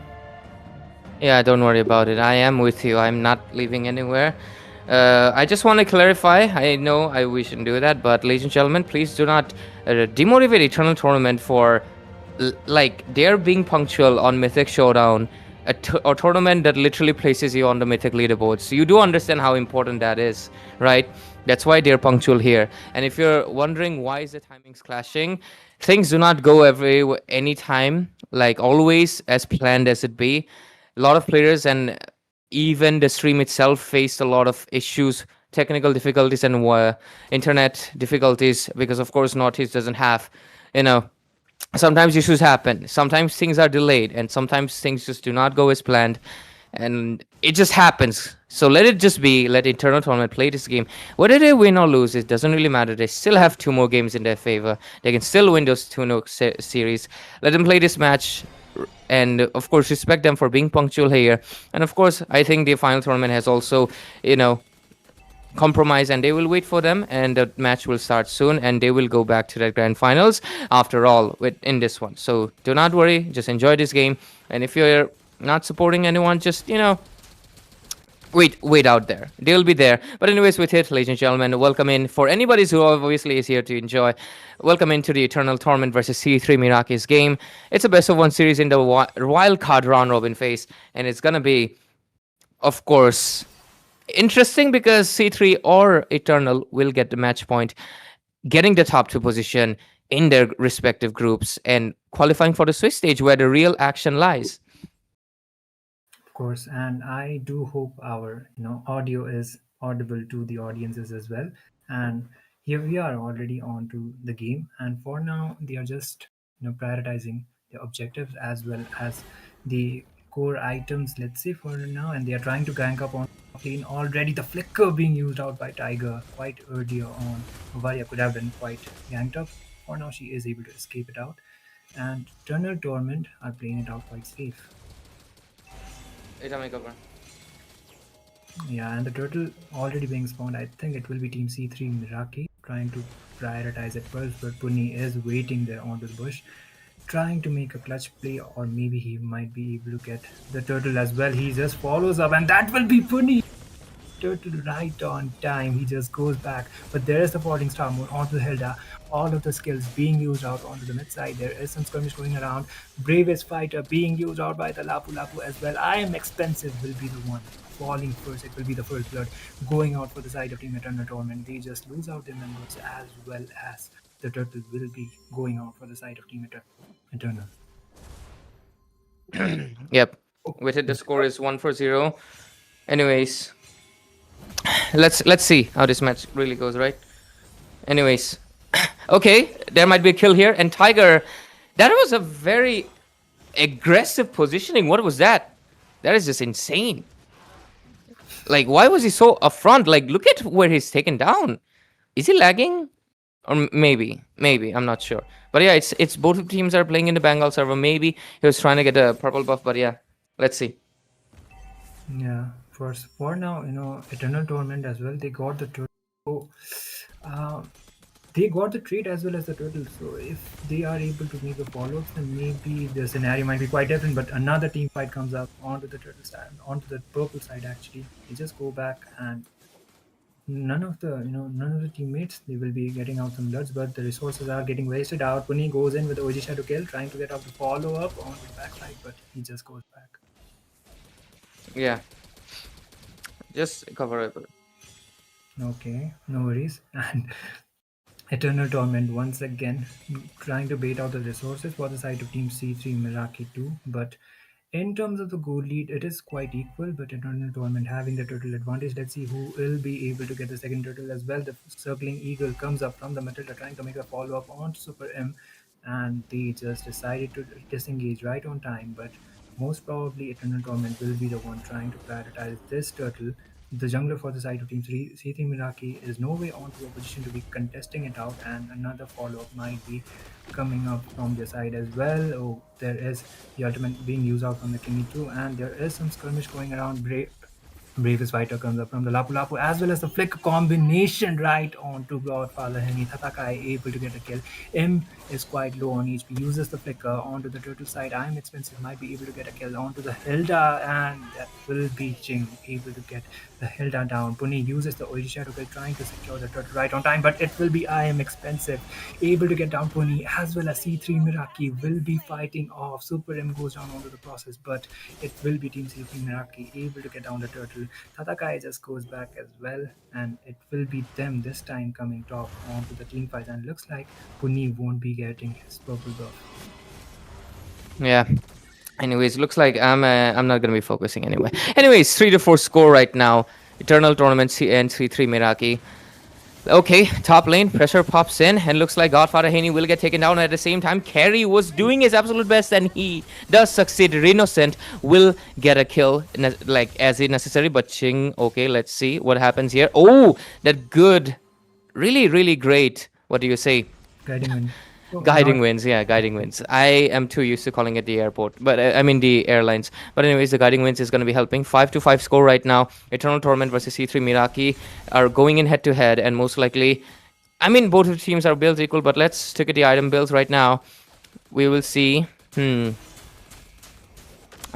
C: Yeah, don't worry about it. I am with you. I'm not leaving anywhere. I just want to clarify. I know we shouldn't do that, but ladies and gentlemen, please do not demotivate Eternal Tournament for they're being punctual on Mythic Showdown, a tournament that literally places you on the Mythic leaderboard. So you do understand how important that is, right? That's why they're punctual here. And if you're wondering why is the timings clashing, things do not go any time like always as planned as it be. A lot of players and even the stream itself faced a lot of issues, technical difficulties, and internet difficulties because of course Northeast doesn't have, you know, sometimes issues happen, sometimes things are delayed, and sometimes things just do not go as planned, and it just happens. So let it just be, let internal tournament play this game. Whether they win or lose, it doesn't really matter. They still have 2 more games in their favor. They can still win those 2 series. Let them play this match, and of course respect them for being punctual here. And of course I think the final tournament has also, you know, compromise, and they will wait for them, and the match will start soon, and they will go back to the grand finals after all in this one. So do not worry, just enjoy this game. And if you're not supporting anyone, just, you know, wait out there, they'll be there. But anyways, with it, ladies and gentlemen, welcome in for anybody who obviously is here to enjoy. Welcome into the Eternal Torment versus C3 Miraki's game. It's a best of 1 series in the wildcard round robin phase, and it's gonna be, of course, interesting because C3 or Eternal will get the match point, getting the top 2 position in their respective groups and qualifying for the Swiss stage where the real action lies.
D: Of course, and I do hope our audio is audible to the audiences as well. And here we are already on to the game, and for now they are just prioritizing the objectives as well as the core items, let's say, for now, and they are trying to gank up on lane already. The flicker being used out by Tiger quite earlier on. Varia could have been quite ganked up. For now she is able to escape it out, and Eternal Torment are playing it out quite safe. Yeah, and the turtle already being spawned. I think it will be Team C3 Miraki trying to prioritize it first, but Puni is waiting there onto the bush, trying to make a clutch play, or maybe he might be able to get the turtle as well. He just follows up, and that will be Puni. Turtle right on time. He just goes back, but there is the falling star mode onto the Hilda. All of the skills being used out onto the mid side. There is some skirmish going around. Bravest fighter being used out by the Lapu Lapu as well. I am expensive will be the one falling first. It will be the first blood going out for the side of Team Eternal Torment. They just lose out their members as well as the turtle will be going out for the side of Team Eternal.
C: Yep, with it the score is 1-0. Anyways, let's see how this match really goes, right? Anyways, okay, there might be a kill here, and Tiger, that was a very aggressive positioning. What was that? That is just insane. Like, why was he so upfront? Like, look at where he's taken down. Is he lagging? Or maybe, I'm not sure. But yeah, it's both teams are playing in the Bengal server. Maybe he was trying to get a purple buff, but yeah, let's see.
D: Yeah, for now, Eternal Torment as well. They got the turtle. They got the trade as well as the turtle. So if they are able to make a follow-up, then maybe the scenario might be quite different. But another team fight comes up onto the turtle side, onto the purple side. Actually, they just go back, and none of the teammates, they will be getting out some bloods, but the resources are getting wasted out. Puni goes in with the OG Shadow kill, trying to get out the follow-up onto the backside, but he just goes back.
C: Yeah, just cover it.
D: Okay, no worries. And Eternal Torment once again trying to bait out the resources for the side of Team C3 Miraki 2. But in terms of the goal lead, it is quite equal. But Eternal Torment having the turtle advantage. Let's see who will be able to get the second turtle as well. The circling eagle comes up from the middle. They're trying to make a follow up on Super M, and they just decided to disengage right on time. But most probably Eternal Torment will be the one trying to prioritize this turtle. The jungler for the side of Team C3 Miraki is no way onto a position to be contesting it out, and another follow-up might be coming up from their side as well. Oh, there is the ultimate being used out from the Kimi too, and there is some skirmish going around. Bravest fighter comes up from the Lapu Lapu as well as the flick combination right on to Godfather Henny. Tatakai able to get a kill. M is quite low on HP, uses the flicker onto the turtle side. I am expensive, might be able to get a kill onto the Hilda, and that will be Jing able to get the Hilda down. Puni uses the Oiri Shadow kill, trying to secure the turtle right on time, but it will be I am expensive able to get down Puni as well as C3 Miraki will be fighting off. Super M goes down onto the process, but it will be Team C3 Miraki able to get down the turtle. Turtle. Tatakai just goes back as well, and it will be them this time coming top onto the team fight. And looks like Puni won't be getting his purple buff.
C: Yeah. Anyways, looks like I'm not gonna be focusing anyway. Anyways, 3-4 score right now. Eternal Tournament and 3-3 Miraki. Okay, top lane, pressure pops in, and looks like Godfather Haney will get taken down at the same time. Carry was doing his absolute best, and he does succeed. Innocent will get a kill, like, as is necessary, but Ching, okay, let's see what happens here. Oh, that good, really, really great, what do you say?
D: Guiding wind. Oh,
C: Guiding
D: not-
C: winds, yeah, guiding winds. I am too used to calling it the airport, but I mean the airlines. But anyways, the guiding winds is going to be helping. 5-5 score right now. Eternal Torment versus C3 Miraki are going in head to head, and most likely, I mean, both of the teams are builds equal. But let's look at the item builds right now. We will see. I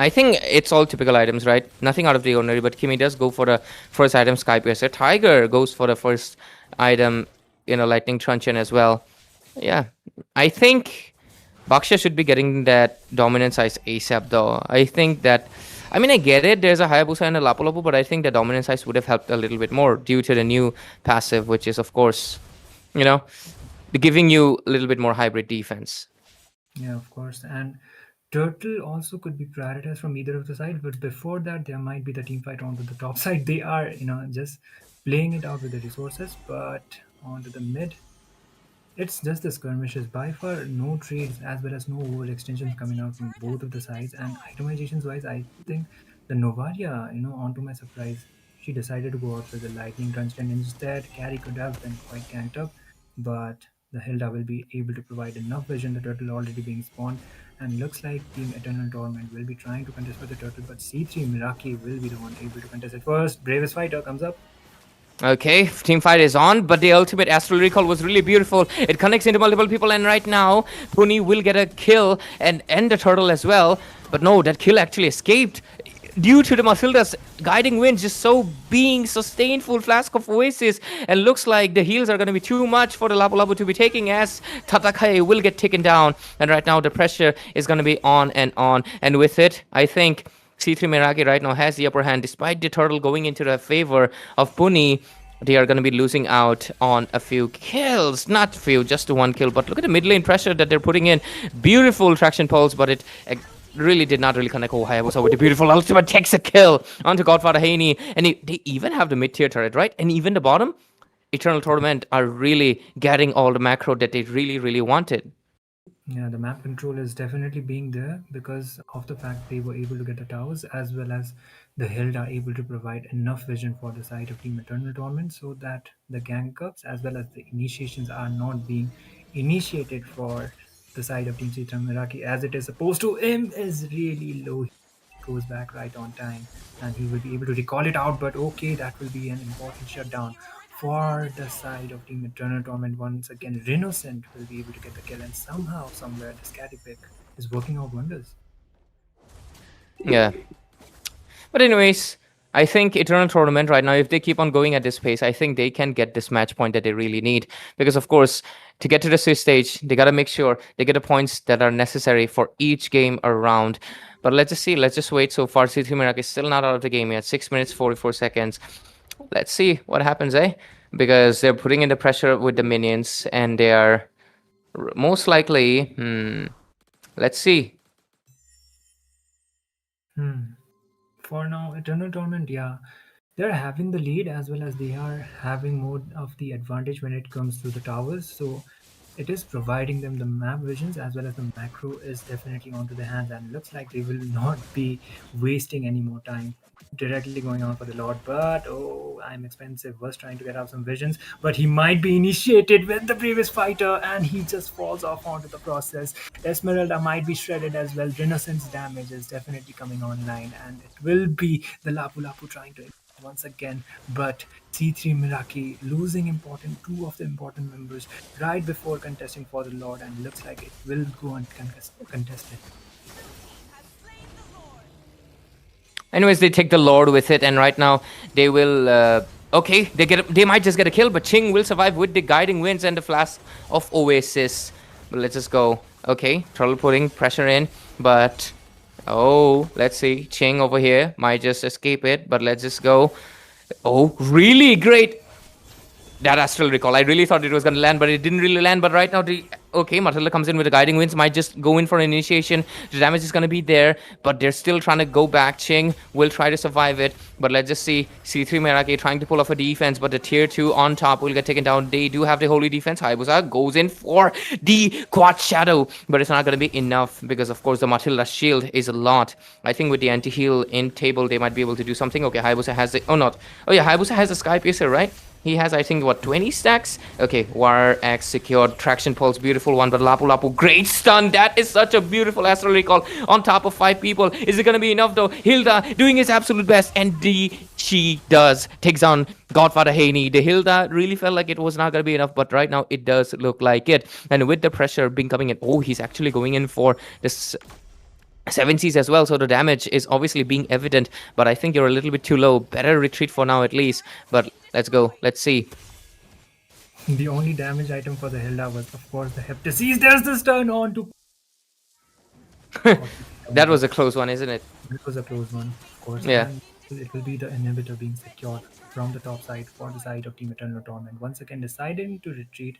C: think it's all typical items, right? Nothing out of the ordinary. But Kimi does go for the first item, Sky Piercer. Tiger goes for the first item, Lightning Truncheon as well. Yeah, I think Baksha should be getting that dominant size ASAP though. I think that, I mean, I get it, there's a Hayabusa and a Lapu Lapu, but I think the dominant size would have helped a little bit more due to the new passive, which is, of course, giving you a little bit more hybrid defense.
D: Yeah, of course. And Turtle also could be prioritized from either of the side, but before that, there might be the team fight onto the top side. They are, just playing it out with the resources, but onto the mid, it's just the skirmishes. By far, no trades as well as no overextensions coming out from both of the sides. And itemizations wise, I think the Novaria, onto my surprise, she decided to go out with the Lightning Crunch, and instead, Carry could have been quite ganked up, but the Hilda will be able to provide enough vision. The turtle already being spawned, and looks like Team Eternal Torment will be trying to contest for the turtle, but C3 Miraki will be the one able to contest it first. Bravest Fighter comes up.
C: Okay, team fight is on, but the ultimate astral recall was really beautiful. It connects into multiple people, and right now, Puni will get a kill and end the turtle as well. But no, that kill actually escaped due to the Mathilda's guiding wind just so being sustained full flask of Oasis. And looks like the heals are going to be too much for the Lapu Lapu to be taking, as Tatakai will get taken down. And right now, the pressure is going to be on. And with it, I think C3 Miraki right now has the upper hand. Despite the turtle going into the favor of Puni, they are going to be losing out on a few kills. Not few, just one kill. But look at the mid lane pressure that they're putting in. Beautiful traction pulse, but it really did not really connect. Oh, Hayabusa with the beautiful ultimate takes a kill onto Godfather Haney. And they even have the mid-tier turret, right? And even the bottom, Eternal Torment are really getting all the macro that they really, really wanted.
D: Yeah, the map control is definitely being there because of the fact they were able to get the towers, as well as the Hild are able to provide enough vision for the side of Team Eternal Torment, so that the gank ups as well as the initiations are not being initiated for the side of Team Citra Miraki as it is supposed to. M is really low. He goes back right on time, and he will be able to recall it out, but okay, that will be an important shutdown for the side of Team Eternal Torment. Once again, Renocent will be able to get the kill, and somehow, somewhere, the Scatty pick is working out wonders.
C: Yeah. But anyways, I think Eternal Tournament right now, if they keep on going at this pace, I think they can get this match point that they really need. Because, of course, to get to the Swiss stage, they got to make sure they get the points that are necessary for each game around. But let's just see. Let's just wait. So far, C3 Miraki is still not out of the game yet. 6 minutes, 44 seconds. Let's see what happens, eh? Because they're putting in the pressure with the minions, and they are most likely... Let's see.
D: For now, Eternal Torment, yeah, they're having the lead as well as they are having more of the advantage when it comes to the towers. So it is providing them the map visions as well as the macro is definitely onto their hands, and looks like they will not be wasting any more time directly going on for the Lord. But oh, I'm expensive was trying to get out some visions, but he might be initiated with the previous fighter, and he just falls off onto the process. Esmeralda might be shredded as well. Renaissance damage is definitely coming online, and it will be the Lapu Lapu trying to once again, but C3 Miraki losing two of the important members right before contesting for the Lord, and looks like it will go uncontested.
C: Anyways, they take the Lord with it, and right now they will... okay, they might just get a kill, but Ching will survive with the guiding winds and the flask of Oasis. But let's just go. Okay, Turtle putting pressure in, but Oh, let's see. Ching over here might just escape it, but let's just go. Oh, really great. That astral recall. I really thought it was going to land, but it didn't really land. But right now, okay, Matilda comes in with the guiding winds. Might just go in for an initiation. The damage is going to be there, but they're still trying to go back. Ching will try to survive it, but let's just see. C3 Meraki trying to pull off a defense, but the tier 2 on top will get taken down. They do have the holy defense. Hayabusa goes in for the quad shadow, but it's not going to be enough because, of course, the Matilda shield is a lot. I think with the anti-heal in table, they might be able to do something. Okay, Hayabusa has the... Oh, not. Oh, yeah, Hayabusa has the Sky Piercer, right? He has, I think, what, 20 stacks? Okay, War X secured. Traction Pulse, beautiful one. But Lapu Lapu, great stun. That is such a beautiful Astral Recall on top of 5 people. Is it going to be enough, though? Hilda doing his absolute best. And she does. Takes on Godfather Haney. The Hilda really felt like it was not going to be enough. But right now, it does look like it. And with the pressure being coming in... Oh, he's actually going in for this... 7Cs as well, so the damage is obviously being evident, but I think you're a little bit too low. Better retreat for now at least, but let's go. Let's see.
D: The only damage item for the Hilda was, of course, the Heptasis. There's this turn on to...
C: That was a close one, isn't it?
D: It was a close one, of course.
C: Yeah.
D: And it will be the inhibitor being secured from the top side for the side of Team Eternal Torment. Once again, deciding to retreat,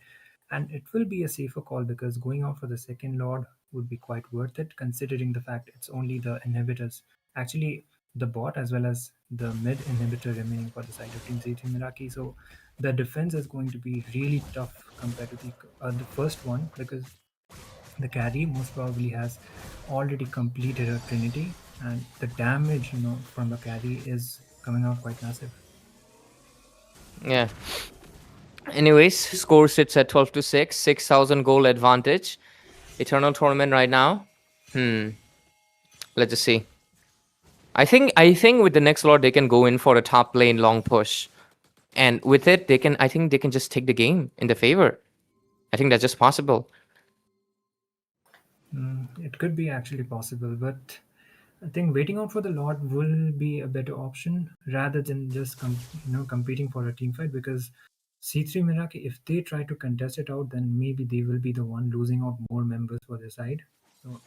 D: and it will be a safer call because going out for the second Lord would be quite worth it, considering the fact it's only the inhibitors, actually the bot as well as the mid inhibitor remaining for the side of Team C3 Meraki. So the defense is going to be really tough compared to the first one, because the carry most probably has already completed her Trinity, and the damage from the carry is coming out quite massive.
C: Yeah. Anyways, score sits at 12-6, 6,000 goal advantage. Eternal Tournament right now. Let's just see. I think with the next Lord they can go in for a top lane long push, and with it I think they can just take the game in their favor. I think that's just possible.
D: It could be actually possible, but I think waiting out for the Lord will be a better option rather than just competing for a team fight, because C3 Meraki, if they try to contest it out, then maybe they will be the one losing out more members for their side. So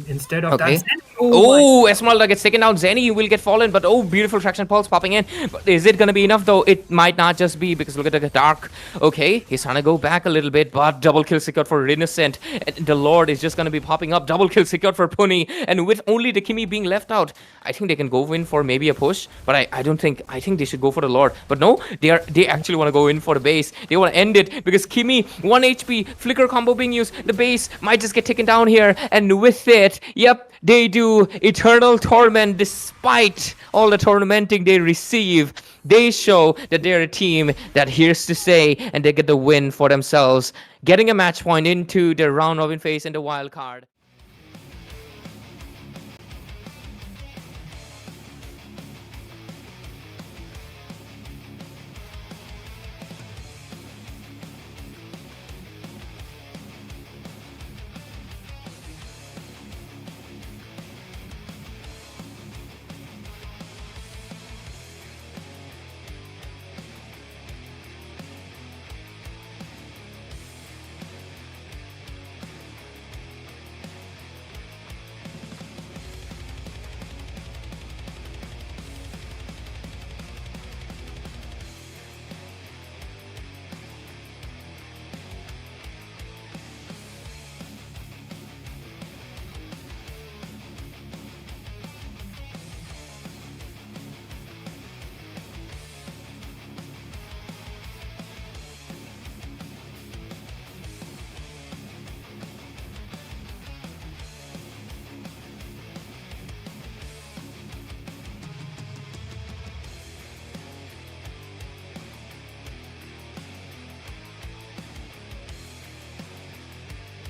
D: instead of
C: Okay.
D: that,
C: Oh, Esmeralda gets taken out. Zenny will get fallen, but oh, beautiful Traction Pulse popping in. But is it going to be enough, though? It might not just be, because look at the Dark. Okay, he's trying to go back a little bit, but double kill secured for Innocent. And the Lord is just going to be popping up. Double kill secured for Puni. And with only the Kimi being left out, I think they can go in for maybe a push. But I don't think, I think they should go for the Lord. But no, they actually want to go in for the base. They want to end it, because Kimi, 1 HP, flicker combo being used. The base might just get taken down here. And with it, yep, they do. Eternal Torment, despite all the tormenting they receive, they show that they're a team that hears to stay, and they get the win for themselves, getting a match point into the round robin phase in the wild card.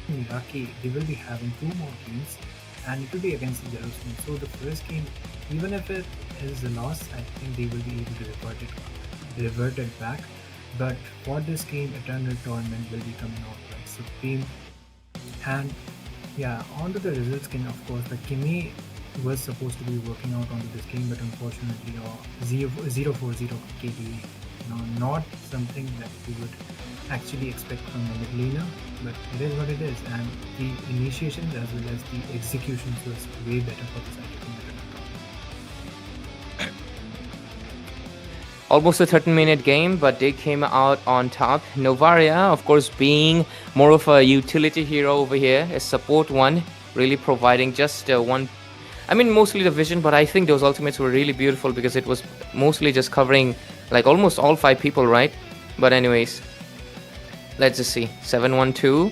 D: Meraki, they will be having 2 more games, and it will be against the Yellowstone. So the first game, even if it is a loss, I think they will be able to revert it back. But for this game, Eternal Tournament will be coming out like supreme. And yeah, onto the results skin, of course, the Kimi was supposed to be working out onto this game, but unfortunately, 040 KD, not something that we would actually expect from a mid laner, but it is what it is. And the initiations as well as the executions was way better for the side of the mid.
C: Almost a 13-minute game, but they came out on top. Novaria, of course, being more of a utility hero over here, a support one, really providing just one. I mean, mostly the vision, but I think those ultimates were really beautiful because it was mostly just covering like almost all 5 people, right? But anyways, let's just see. 7-1-2.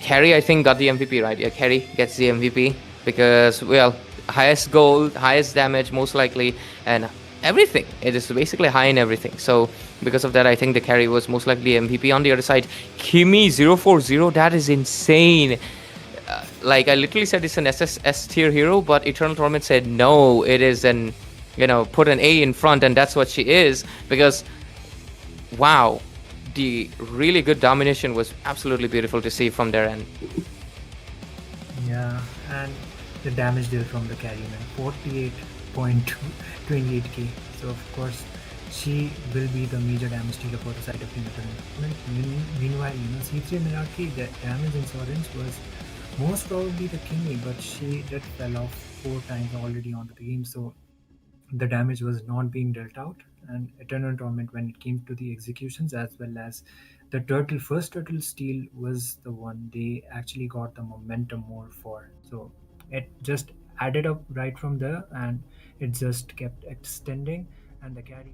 C: Carry, I think, got the MVP, right? Yeah, Carry gets the MVP because, well, highest gold, highest damage, most likely, and everything. It is basically high in everything. So because of that, I think the Carry was most likely MVP. On the other side, Kimi 040, that is insane. Like, I literally said it's an S tier hero, but Eternal Torment said no, it is an, put an A in front, and that's what she is, because wow, the really good domination was absolutely beautiful to see from their end.
D: Yeah, and the damage deal from the carry, man, 48.28k. So of course, she will be the major damage dealer for the side of the tournament. Meanwhile, C3 Minarki, the damage insurance was most probably the Kimi, but she did fell off 4 times already onto the game, so the damage was not being dealt out. And Eternal Torment, when it came to the executions as well as the first turtle steal was the one they actually got the momentum more for. So it just added up right from there, and it just kept extending, and the carry.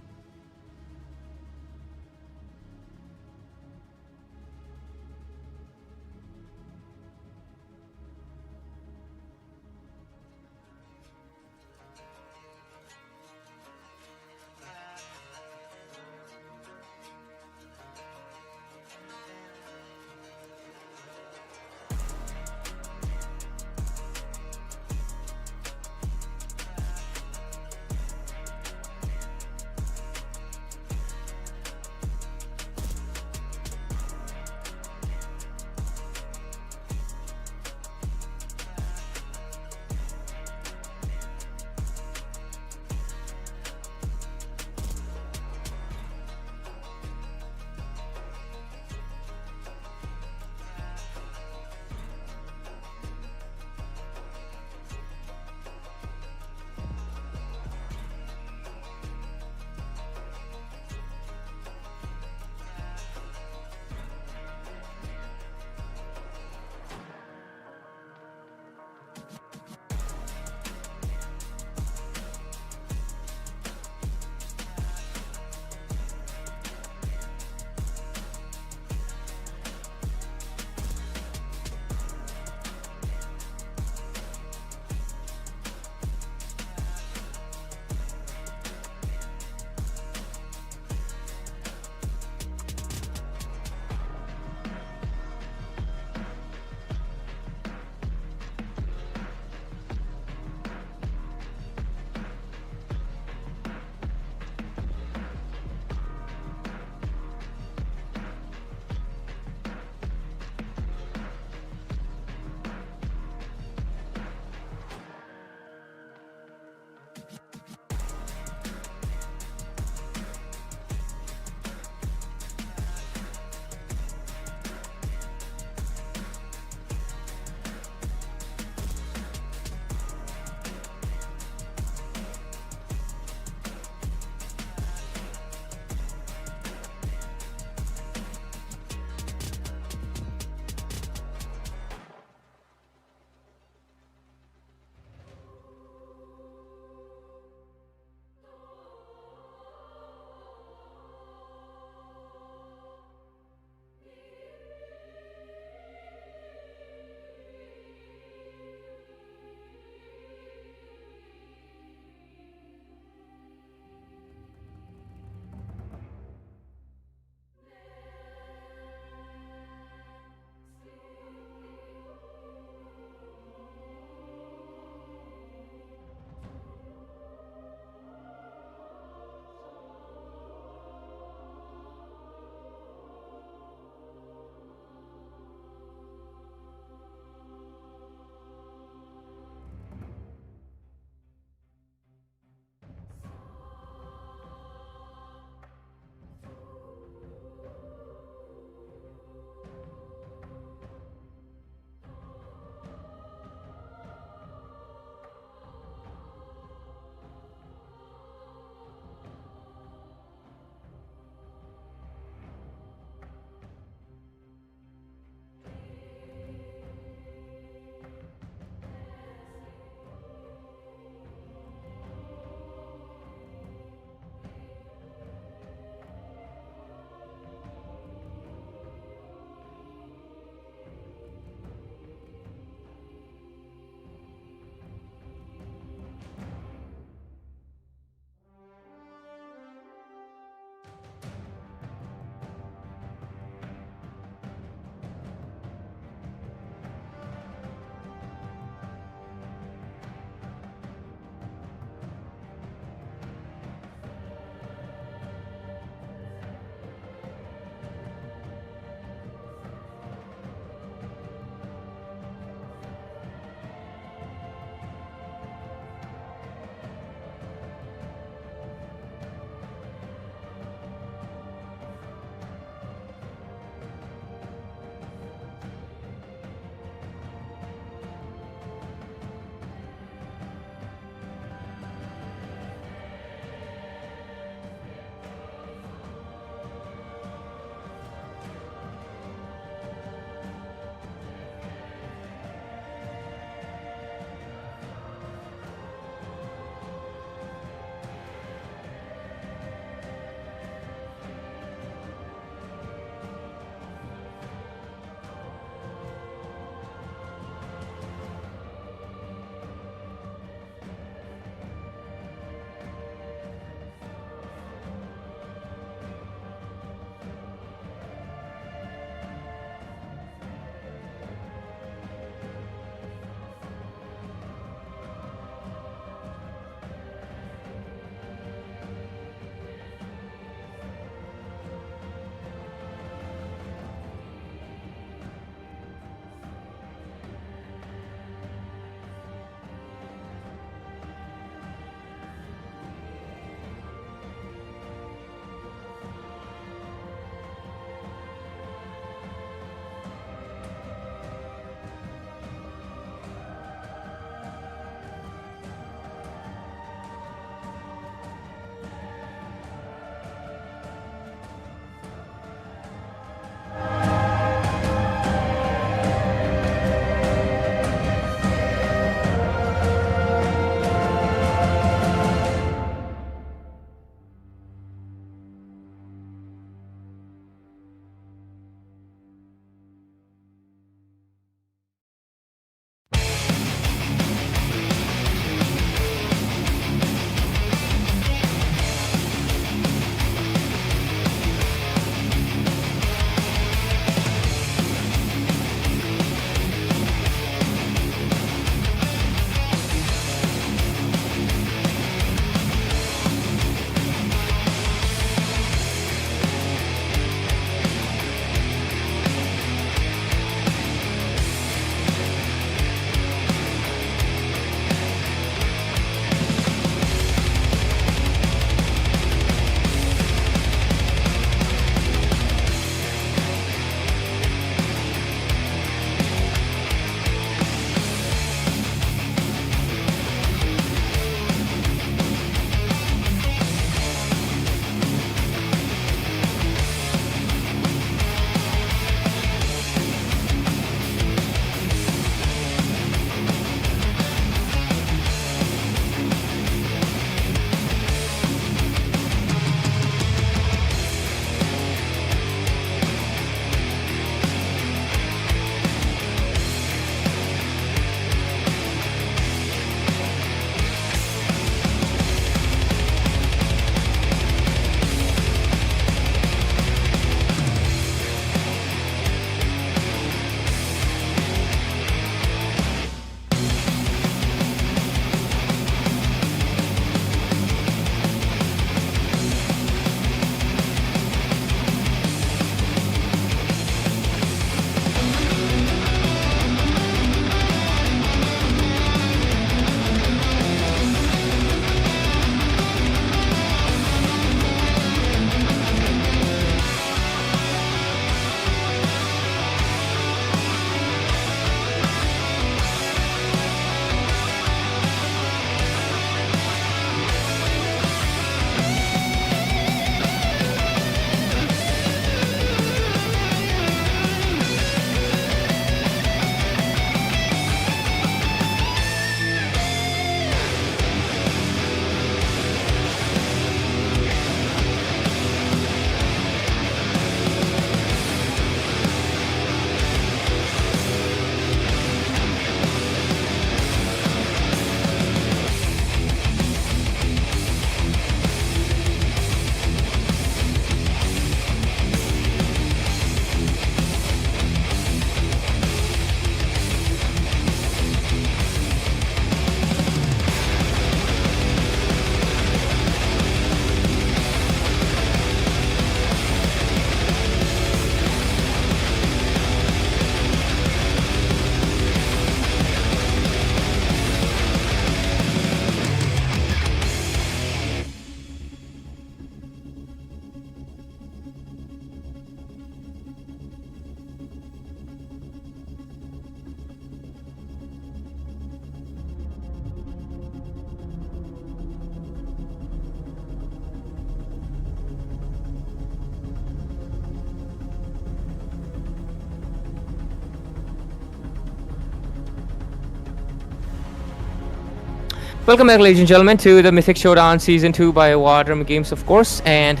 C: Welcome back, ladies and gentlemen, to the Mythic Showdown Season 2 by War Drum Games, of course. And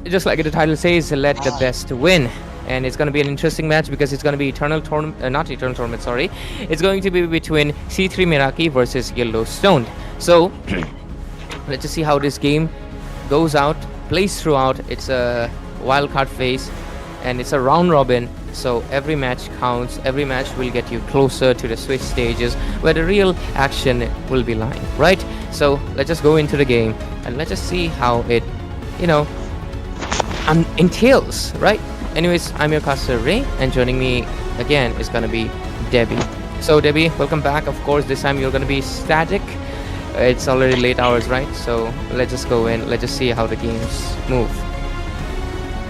C: just like the title says, let the best win. And it's going to be an interesting match because it's going to be Eternal Tournament, not Eternal Tournament, sorry. It's going to be between C3 Meraki versus Yellowstone. So, let's just see how this game goes out, plays throughout. It's a wildcard phase, and it's a round robin. So every match counts. Every match will get you closer to the Switch stages where the real action will be lying, right? So let's just go into the game and let's just see how it, entails, right? Anyways, I'm your caster Ray, and joining me again is gonna be Debbie. So Debbie, welcome back. Of course, this time you're gonna be static. It's already late hours, right? So let's just go in. Let's just see how the games move.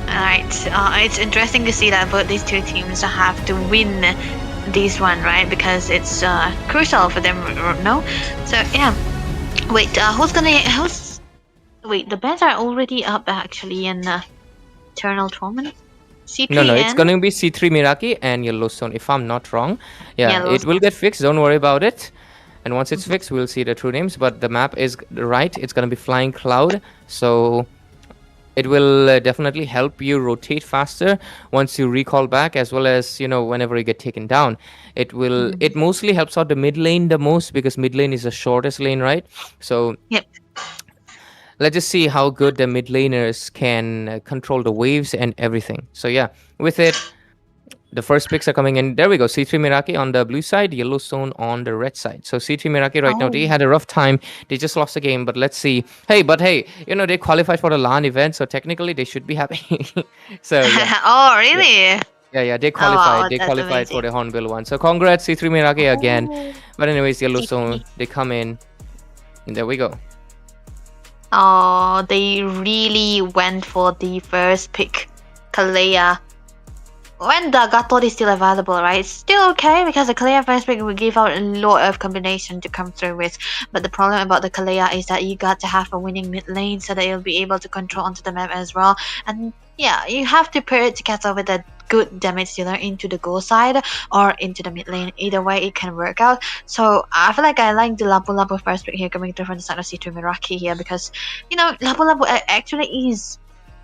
A: Alright, it's interesting to see that both these two teams have to win this one, right? Because it's crucial for them, no? So yeah. Wait, wait, the bans are already up actually in Eternal Tournament? C3
C: No, it's gonna be C3 Meraki and Yellowstone, if I'm not wrong. Yeah, it will get fixed. Don't worry about it. And once it's fixed, we'll see the true names. But the map is right. It's gonna be Flying Cloud. So it will definitely help you rotate faster once you recall back, as well as whenever you get taken down. It will. It mostly helps out the mid lane the most because mid lane is the shortest lane, right? So
A: yep.
C: Let's just see how good the mid laners can control the waves and everything. So yeah, with it, the first picks are coming in. There we go. C3 Meraki on the blue side, Yellowstone on the red side. So C3 Meraki right now, they had a rough time. They just lost the game, but let's see. Hey, they qualified for the LAN event, so technically they should be happy. So yeah.
A: Oh, really?
C: Yeah, they qualified.
A: Wow,
C: they
A: that's
C: qualified for
A: amazing.
C: the Hornbill one. So congrats, C3 Meraki again. But anyways, Yellowstone, they come in. And there we go.
A: Oh, they really went for the first pick, Kalea. When the Gatot is still available, right? It's still okay because the Kalea first pick will give out a lot of combination to come through with. But the problem about the Kalea is that you got to have a winning mid lane so that you'll be able to control onto the map as well. And yeah, you have to pair it together with a good damage dealer into the goal side or into the mid lane. Either way, it can work out. So I feel like I like the Lapu Lapu first pick here coming through from the side of C2 Meraki here because, Lapu Lapu actually is...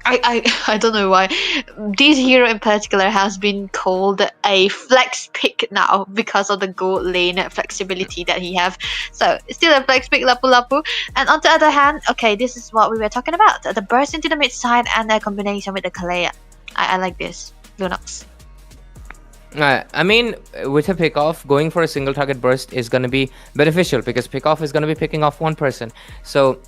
A: I don't know why this hero in particular has been called a flex pick now because of the gold lane flexibility that he have. So still a flex pick, Lapu Lapu. And on the other hand, okay, this is what we were talking about, the burst into the mid side and the combination with the Kalea. I like this, Lunox.
C: I mean, with a pick-off, going for a single target burst is going to be beneficial because pick-off is going to be picking off one person. So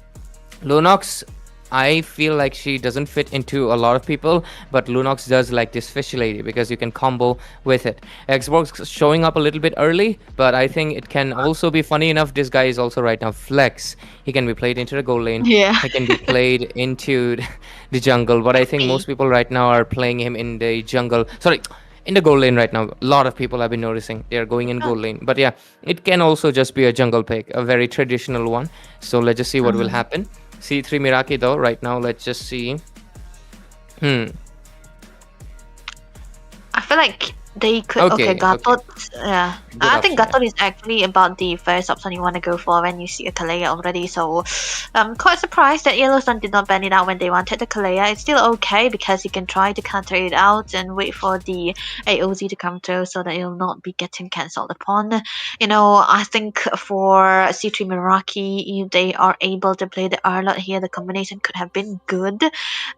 C: Lunox, I feel like she doesn't fit into a lot of people, but Lunox does like this fishy lady because you can combo with it. Xbox showing up a little bit early, but I think it can also be funny enough. This guy is also right now flex. He can be played into the goal lane.
A: Yeah.
C: He can be played into the jungle, but I think most people right now are playing him in the jungle. Sorry, in the goal lane right now. A lot of people have been noticing they're going in goal lane. But yeah, it can also just be a jungle pick, a very traditional one. So let's just see what will happen. C3 Meraki though, right now, let's just see.
A: I feel like they could... Okay, Gatot. Yeah. I think Gatot is actually about the first option you want to go for when you see a Kalea already. So I'm quite surprised that Yellowstone did not ban it out when they wanted the Kalea. It's still okay because you can try to counter it out and wait for the AOZ to come through so that it'll not be getting cancelled upon. I think for C3 Meraki, if they are able to play the Arlot here, the combination could have been good.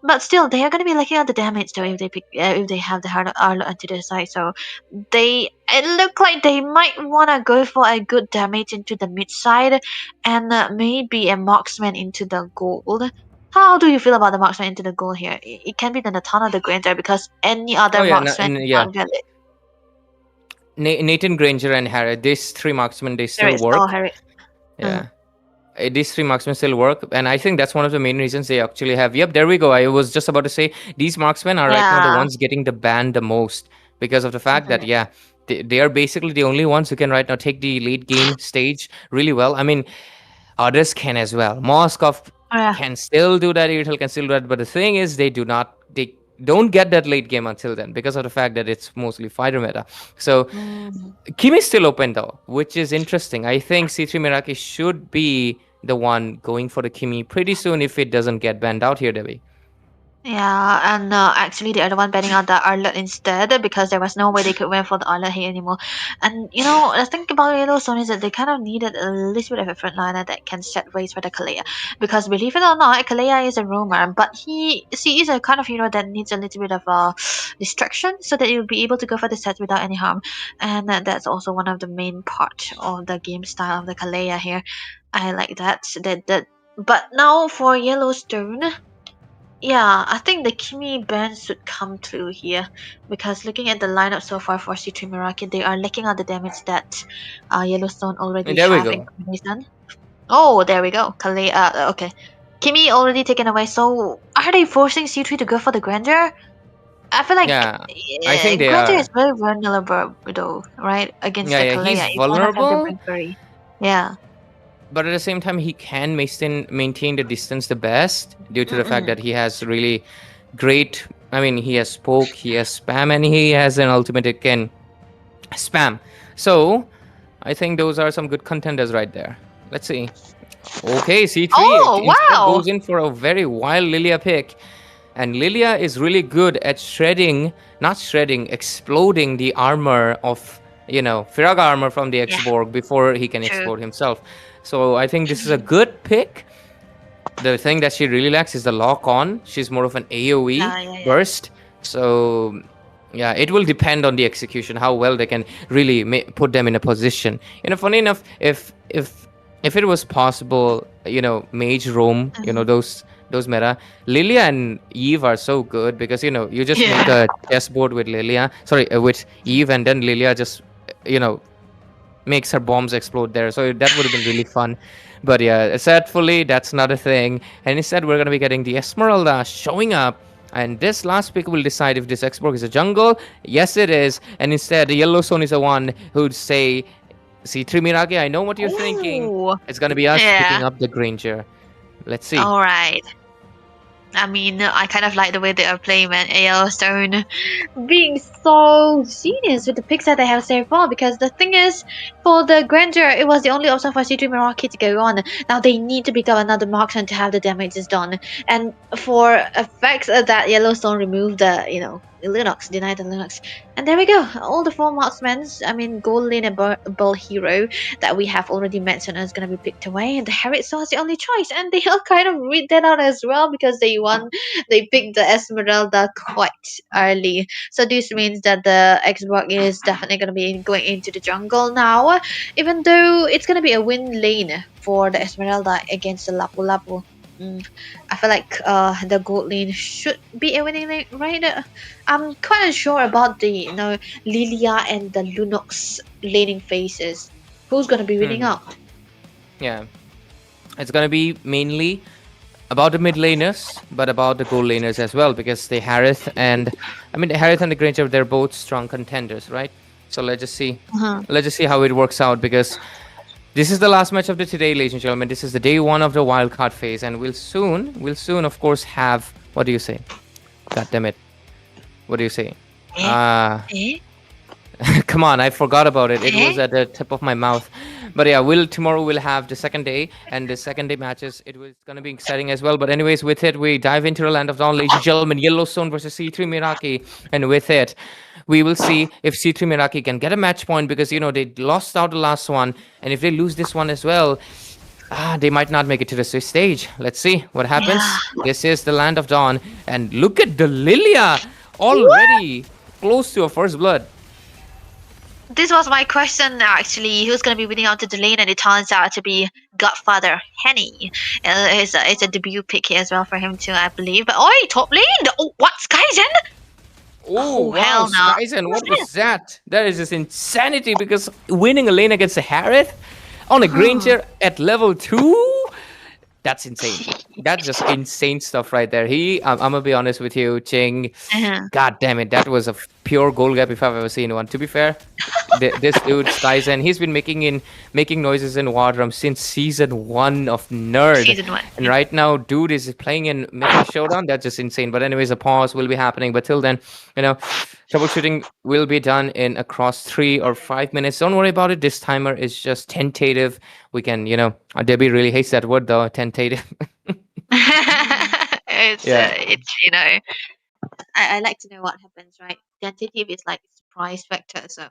A: But still, they are going to be looking at the damage though if they have the Arlot onto their side. So it looked like they might want to go for a good damage into the mid side and maybe a marksman into the gold. How do you feel about the marksman into the gold here? It can be the Natana the Granger because any other marksman can't get it.
C: Nathan Granger and Harry, these three marksmen, they still work.
A: Oh, Harry.
C: Yeah. These three marksmen still work, and I think that's one of the main reasons they actually have. Yep, there we go. I was just about to say these marksmen are right now the ones getting the ban the most because of the fact that they are basically the only ones who can right now take the late game stage really well. I mean, others can as well. Moskov can still do that. Irtel can still do that, but the thing is, they don't get that late game until then because of the fact that it's mostly fighter meta. So
A: Mm.
C: Kimi's still open though, which is interesting. I think C3 Meraki should be the one going for the Kimi pretty soon if it doesn't get banned out here, Debbie.
A: Yeah, and actually the other one betting out the Arlet instead because there was no way they could win for the Arlet here anymore. And you know, the thing about Yellowstone is that they kind of needed a little bit of a frontliner that can set race for the Kalea. Because believe it or not, Kalea is a roamer, but she is a kind of hero that needs a little bit of distraction so that you'll be able to go for the set without any harm. And that's also one of the main part of the game style of the Kalea here. I like that. But now for Yellowstone. Yeah, I think the Kimi band should come through here because looking at the lineup so far for C3 Meraki, they are lacking out the damage that Yellowstone already
C: And there we
A: have in
C: go.
A: combination. Oh, there we go. Okay. Kimi already taken away. So are they forcing C3 to go for the Grandeur? I feel like
C: Yeah, I think they
A: Grandeur
C: are.
A: is very vulnerable though, right? Against
C: Yeah,
A: the
C: yeah, he's
A: Kalea. If one of them the
C: vulnerable,
A: bravery. Yeah.
C: but at the same time, he can maintain the distance the best due to the fact
A: Mm-mm.
C: that he has really great. I mean, he has poke, he has spam, and he has an ultimate that can spam. So I think those are some good contenders right there. Let's see. Okay, C3
A: Oh,
C: instead
A: wow.
C: goes in for a very wild Lilia pick. And Lilia is really good at exploding the armor of, Firaga armor from the
A: Yeah,
C: X-Borg before he can
A: true.
C: explode himself. So I think this is a good pick. The thing that she really lacks is the lock on. She's more of an AoE
A: Yeah.
C: burst. So yeah, it will depend on the execution, how well they can really put them in a position. Funny enough, if it was possible, mage roam, those meta, Lilia and Eve are so good because you just make
A: Yeah.
C: a chessboard with with Eve, and then Lilia just you know makes her bombs explode there. So that would have been really fun. But yeah, sadly, that's not a thing. And instead, we're going to be getting the Esmeralda showing up. And this last pick will decide if this X-Borg is a jungle. Yes, it is. And instead, the Yellowstone is the one who'd say, C3 Mirage, I know what you're thinking.
A: Ooh.
C: It's going to be us picking
A: Yeah.
C: up the Granger. Let's see.
A: All right. I mean, I kind of like the way they are playing, man. Yellowstone being so genius with the picks that they have so far. Because the thing is, for the Grandeur, it was the only option for C3 Meraki to go on. Now they need to pick up another marksman to have the damages done. And for a fact that Yellowstone removed the, Linux, denied the Linux. And there we go. All the four marksmen, I mean, Gold Lane and Bull Hero that we have already mentioned is going to be picked away. And the Harriet is the only choice. And they all kind of read that out as well because they picked the Esmeralda quite early. So this means that the Xbox is definitely going to be going into the jungle now. Even though it's going to be a win lane for the Esmeralda against the Lapu Lapu. I feel like the gold lane should be a winning lane, right? I'm quite unsure about the Lilia and the Lunox laning phases. Who's gonna be winning out?
C: Yeah. It's going to be mainly about the mid laners, but about the gold laners as well, because the Harith and the Granger, they're both strong contenders, right? So let's just see. Let's just see how it works out, because this is the last match of the today, ladies and gentlemen. This is the day one of the wildcard phase, and we'll soon, of course, have. What do you say? God damn it! What do you say? Come on, I forgot about it. It was at the tip of my mouth. But yeah, tomorrow we'll have the second day, and the second day matches. It was gonna be exciting as well. But anyways, with it, we dive into the land of dawn, ladies and gentlemen. Yellowstone versus C3 Miraki, and with it, we will see if C3 Miraki can get a match point, because they lost out the last one, and if they lose this one as well, they might not make it to the Swiss stage. Let's see what happens.
A: Yeah.
C: This is the land of dawn, and look at the Lilia already close to a first blood.
A: This was my question actually. Who's gonna be winning out to the lane? And it turns out to be Godfather Henny. It's a debut pick here as well for him too, I believe. But top lane. Oh, what Skyzen?
C: Oh, wow,
A: hell no.
C: Skyzen, what was that? That is just insanity, because winning a lane against a Harith on a Granger at level 2? That's insane. That's just insane stuff right there. I'm gonna be honest with you, Ching. God damn it, that was pure goal gap if I've ever seen one. To be fair, this dude Skyzen, he's been making noises in War Drum since season 1 of Nerd.
A: Season 1.
C: And right now, dude is playing in Mythic Showdown. That's just insane. But anyways, a pause will be happening. But till then, troubleshooting will be done in across 3 or 5 minutes. Don't worry about it. This timer is just tentative. We can, Debbie really hates that word though, tentative.
A: It's I like to know what happens, right? Tentative is like surprise factor, so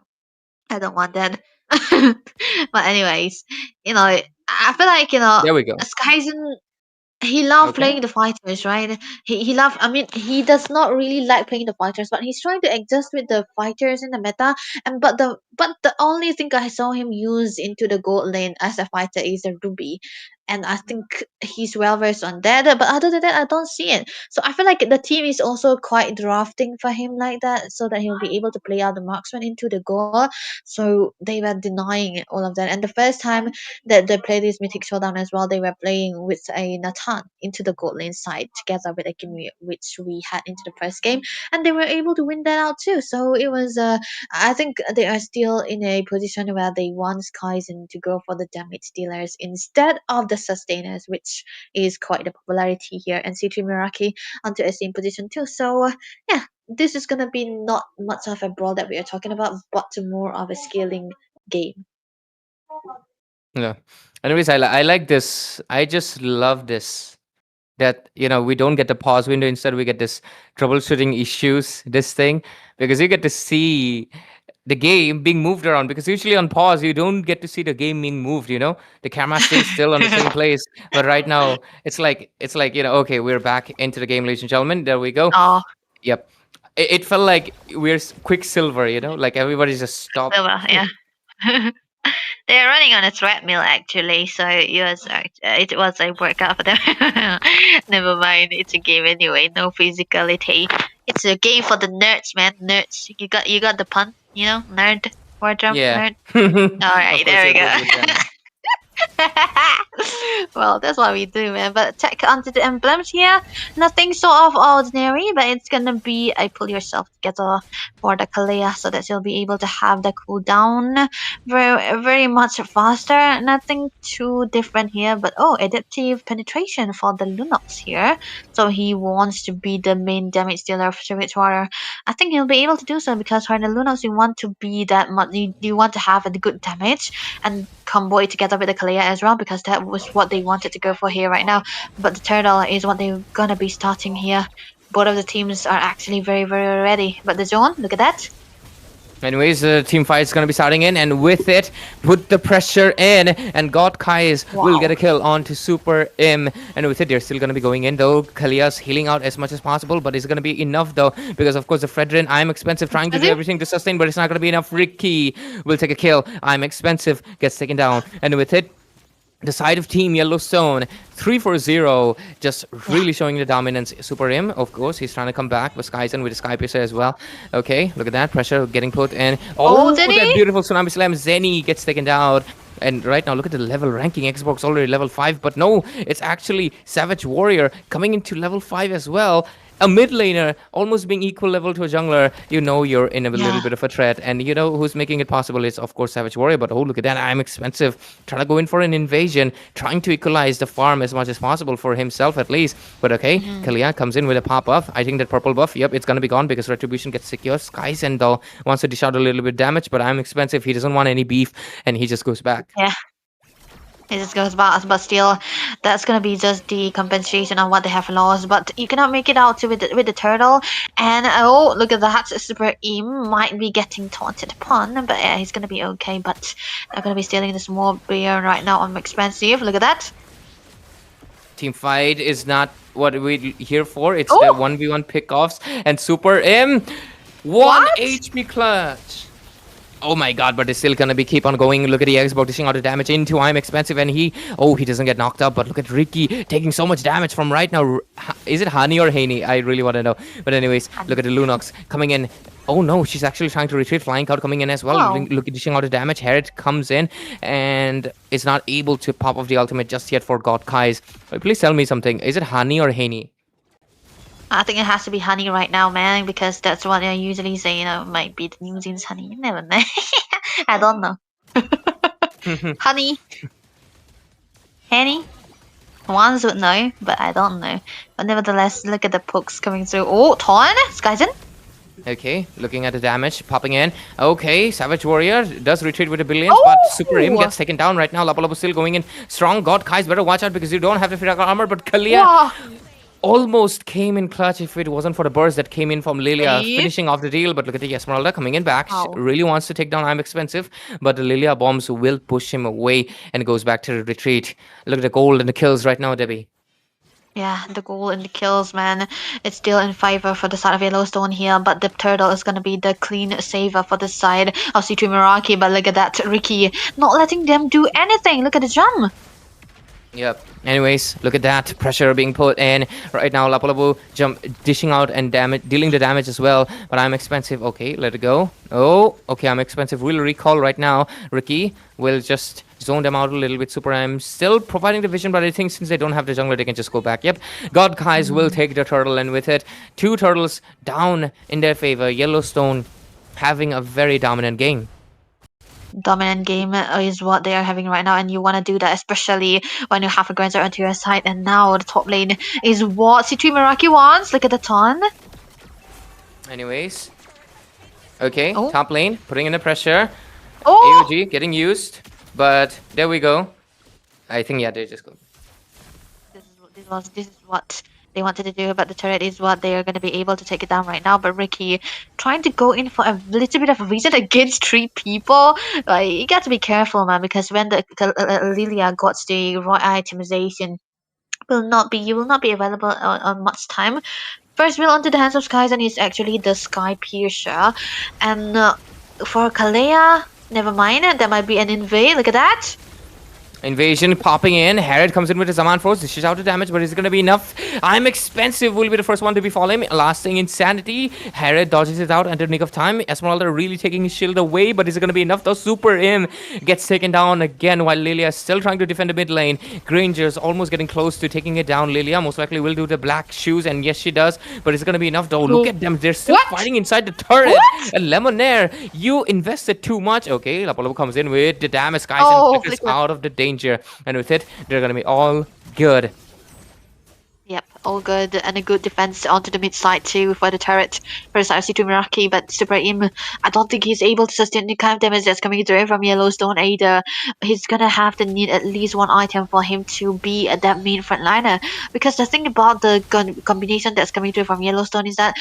A: I don't want that. But anyways, I feel like
C: There we go.
A: Skyzen, he loved
C: Okay.
A: playing the fighters, right? He loved. I mean, he does not really like playing the fighters, but he's trying to adjust with the fighters in the meta. And but the only thing I saw him use into the gold lane as a fighter is a Ruby, and I think he's well versed on that. But other than that, I don't see it. So I feel like the team is also quite drafting for him like that, so that he'll be able to play out the marksman into the goal. So they were denying all of that. And the first time that they played this Mythic Showdown as well, they were playing with a Nathan into the gold lane side together with a Kimmy, which we had into the first game, and they were able to win that out too. So it was, I think they are still in a position where they want Kaizen to go for the damage dealers instead of the sustainers, which is quite the popularity here, and C3 Miraki onto a same position too. So yeah, this is gonna be not much of a brawl that we are talking about, but more of a scaling game.
C: Yeah. Anyways, I like this. I just love this. That we don't get the pause window. Instead, we get this troubleshooting issues. This thing, because you get to see the game being moved around. Because usually on pause, you don't get to see the game being moved. The camera stays still on the same place. But right now, it's like okay, we're back into the game, ladies and gentlemen. There we go.
A: Oh,
C: Yep. It felt like we're Quicksilver. Like everybody just stopped.
A: silver, yeah. They're running on a treadmill actually, so it was a workout for them. Never mind, it's a game anyway. No physicality. It's a game for the nerds, man. Nerds. You got the pun, nerd. War Drum
C: Yeah.
A: nerd. All right,
C: Of course,
A: there we
C: you're
A: go.
C: good with them.
A: Well, that's what we do, man. But check onto the emblems here. Nothing so of ordinary, but it's gonna be a pull yourself together for the Kalea so that you'll be able to have the cooldown very, very much faster. Nothing too different here, but adaptive penetration for the Lunox here. So he wants to be the main damage dealer of Water. I think he'll be able to do so because for the Lunox, you want to be that much. You want to have a good damage and combo it together with the Kalea as well, because that was what they wanted to go for here right now. But the turtle is what they're gonna be starting here. Both of the teams are actually very, very ready. But the zone, look at that.
C: Anyways, the team fight is going to be starting in, and with it, put the pressure in, and God Kais will get a kill onto Super M. And with it, they're still going to be going in, though. Kalia's healing out as much as possible, but it's going to be enough, though, because, of course, the Fredrin, I'm expensive, trying to do everything to sustain, but it's not going to be enough. Ricky will take a kill. I'm expensive, gets taken down. And with it, the side of Team Yellowstone, 3-4-0, just really showing the dominance. Super M, of course, he's trying to come back with Skyzen with the Sky Piercer as well. Okay, look at that pressure getting put in. That beautiful Tsunami Slam. Zenny gets taken down. And right now, look at the level ranking. Xbox already level 5, but no, it's actually Savage Warrior coming into level 5 as well. A mid laner almost being equal level to a jungler. You're in a little bit of a threat, and who's making it possible is, of course, Savage Warrior. But look at that, I'm expensive, trying to go in for an invasion, trying to equalize the farm as much as possible for himself at least. But okay, Kalia comes in with a pop buff. I think that purple buff, yep, it's gonna be gone because Retribution gets secure. Skyzen though wants to dish out a little bit damage, but I'm expensive. He doesn't want any beef, and he just goes back.
A: Yeah. It just goes back, but still, that's gonna be just the compensation of what they have lost. But you cannot make it out with the turtle. And look at that, Super Im might be getting taunted upon, but yeah, he's gonna be okay. But they're gonna be stealing the small beer right now on expensive. Look at that.
C: Team fight is not what we're here for. It's the 1v1 pickoffs, and Super M 1 HP clutch. Oh my god, but it's still gonna be keep on going. Look at the Xbox dishing out the damage into I'm expensive, and he doesn't get knocked up, but look at Ricky taking so much damage from right now. Is it Hani or Haney? I really want to know. But anyways, look at the Lunox coming in. Oh no, she's actually trying to retreat. Flying Cloud coming in as well. Look at dishing out the damage. Herod comes in and is not able to pop off the ultimate just yet for God Kais. Please tell me something. Is it Hani or Haney?
A: I think it has to be honey right now, man, because that's what I usually say. Might be the New Zealand's honey. You never know. I don't know. Honey, honey. Ones would know, but I don't know. But nevertheless, look at the pokes coming through. Oh, Torn, Skyzen.
C: Okay, looking at the damage popping in. Okay, Savage Warrior does retreat with a billions, but Super Im gets taken down right now. Lapu Lapu still going in strong. God Kai's better watch out because you don't have the Firaka armor, but Kalia
A: Wow.
C: almost came in clutch if it wasn't for the burst that came in from Lilia,
A: Hey.
C: finishing off the deal. But look at the Esmeralda coming in back. She
A: Wow.
C: really wants to take down I'm Expensive, but the Lilia bombs will push him away and goes back to the retreat. Look at the gold and the kills right now, Debbie.
A: Yeah, the goal and the kills, man. It's still in favor for the side of Yellowstone here, but the turtle is gonna be the clean saver for the side of C2 Meraki. But look at that, Ricky not letting them do anything. Look at the jump.
C: Yep. Anyways, look at that pressure being put in right now. Lapu Lapu jump dishing out and dealing the damage as well. But I'm Expensive. Okay, let it go. Oh, okay, I'm Expensive. We'll recall right now. Ricky will just zone them out a little bit. Super I'm still providing the vision, but I think since they don't have the jungler, they can just go back. Yep. God Kais will take the turtle, and with it, 2 turtles down in their favor. Yellowstone having a very dominant game.
A: Dominant game is what they are having right now, and you want to do that, especially when you have a Granzer onto your side. And now the top lane is what C3 Meraki wants. Look at the ton.
C: Anyways. Okay,
A: Oh.
C: top lane, putting in the pressure.
A: Oh,
C: AOG getting used, but there we go. I think, yeah, they just go.
A: this is what they wanted to do, but the turret is what they are going to be able to take it down right now. But Ricky trying to go in for a little bit of a reason against 3 people. Like, you got to be careful, man, because when the Lilia got the right itemization, you will not be available on much time. First wheel onto the hands of Skies, and he's actually the Sky Piercer. And for Kalea, never mind, there might be an invade. Look at that.
C: Invasion popping in. Herod comes in with his Zaman Force. Dishes out the damage, but is it going to be enough? I'm Expensive will be the first one to befall him. Lasting Insanity. Herod dodges it out at the nick of time. Esmeralda really taking his shield away, but is it going to be enough? Though Super Im gets taken down again while Lilia is still trying to defend the mid lane. Granger's almost getting close to taking it down. Lilia most likely will do the black shoes, and yes, she does. But is it going to be enough, though? Look at them. They're still fighting inside the turret. And Lemonaire, you invested too much. Okay, Lapu Lapu comes in with the damage. Skies and flickers
A: Flicker.
C: out of the danger. And with it, they're gonna be all good.
A: Yep, all good, and a good defense onto the mid side too for the turret for the side of C2 Meraki. But Super Im, I don't think he's able to sustain the kind of damage that's coming through from Yellowstone either. He's gonna have to need at least 1 item for him to be that main frontliner. Because the thing about the combination that's coming through from Yellowstone is that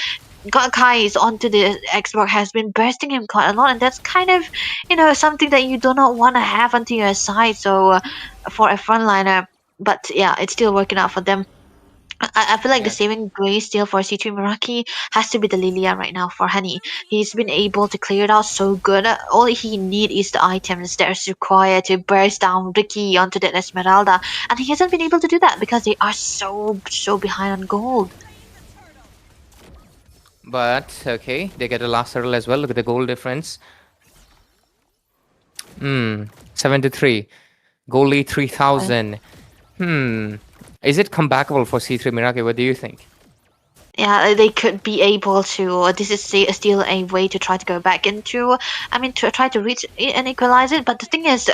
A: God Kai is onto the Xbox has been bursting him quite a lot, and that's kind of, something that you do not want to have onto your side. So for a frontliner, but yeah, it's still working out for them. I feel like the saving grace still for C3 Meraki has to be the Lilia right now for Honey. He's been able to clear it out so good. All he need is the items that is required to burst down Ricky onto the Esmeralda, and he hasn't been able to do that because they are so behind on gold.
C: But okay, they get a last turtle as well. Look at the goal difference. 7-3. Goal lead 3000. Is it comebackable for C3 Meraki? What do you think?
A: Yeah, they could be able to. This is still a way to try to go back into. To try to reach it and equalize it. But the thing is,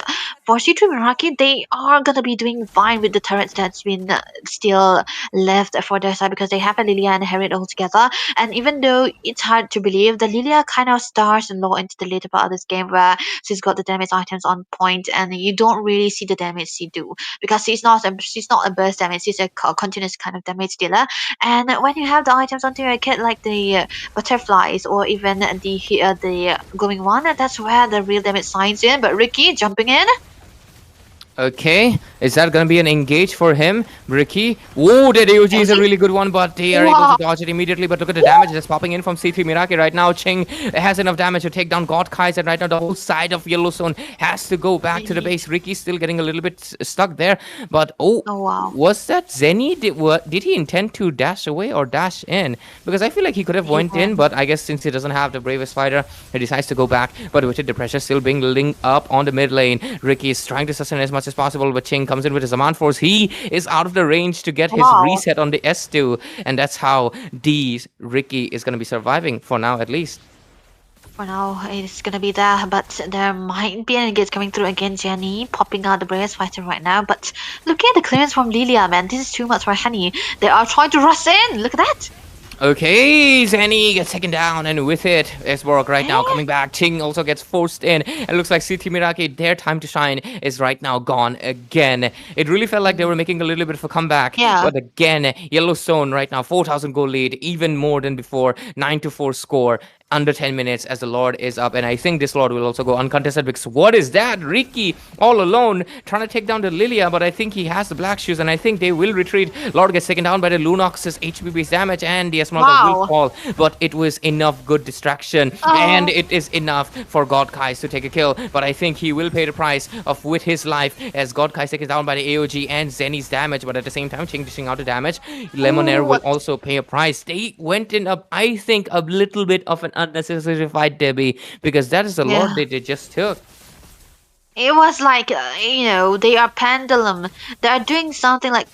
A: for C2 Meraki, they are gonna be doing fine with the turrets that's been still left for their side because they have a Lilia and a Herod all together. And even though it's hard to believe, the Lilia kind of stars and low into the later part of this game where she's got the damage items on point, and you don't really see the damage she do because she's not a burst damage. She's a continuous kind of damage dealer. And when you have the items onto your kit like the butterflies or even the glowing one, that's where the real damage signs in. But Ricky jumping in.
C: Okay, is that gonna be an engage for him, Ricky? Whoa, that AOG is a really good one, but they are able to dodge it immediately. But look at the damage that's popping in from C3 Meraki right now. Ching has enough damage to take down God Kais, and right now the whole side of Yellowstone has to go back to the base. Ricky's still getting a little bit stuck there, but
A: wow.
C: Was that Zenny? Did he intend to dash away or dash in? Because I feel like he could have went in, but I guess since he doesn't have the bravest fighter, he decides to go back. But with it, the pressure still being linked up on the mid lane. Ricky is trying to sustain as much as as possible. But Ching comes in with his Zaman Force. He is out of the range to get his
A: Wow.
C: reset on the S2. And that's how D's Ricky is going to be surviving for now, at least.
A: For now, it's gonna be there, but there might be an engage coming through again. Jenny popping out the Brace Fighter right now, but look at the clearance from Lilia, man. This is too much for Henny. They are trying to rush in. Look at that.
C: Okay, Zenny gets taken down, and with it, Esborg right now coming back. Ching also gets forced in. It looks like CT Miraki, their time to shine is right now gone again. It really felt like they were making a little bit of a comeback.
A: Yeah.
C: But again, Yellowstone right now, 4,000 goal lead, even more than before. 9-4 score. Under 10 minutes as the Lord is up, and I think this Lord will also go uncontested because what is that? Ricky all alone trying to take down the Lilia, but I think he has the black shoes, and I think they will retreat. Lord gets taken down by the Lunox's HP base damage, and the Esmeralda will fall, but it was enough good distraction, and it is enough for God Kais to take a kill, but I think he will pay the price of with his life as God Kais taken down by the AOG and Zenny's damage, but at the same time, Ching dishing out the damage. Lemonaire will also pay a price. They went in up, I think, a little bit of an unnecessary fight, Debbie, because that is the Lord they just took.
A: It was like, they are pendulum. They are doing something like,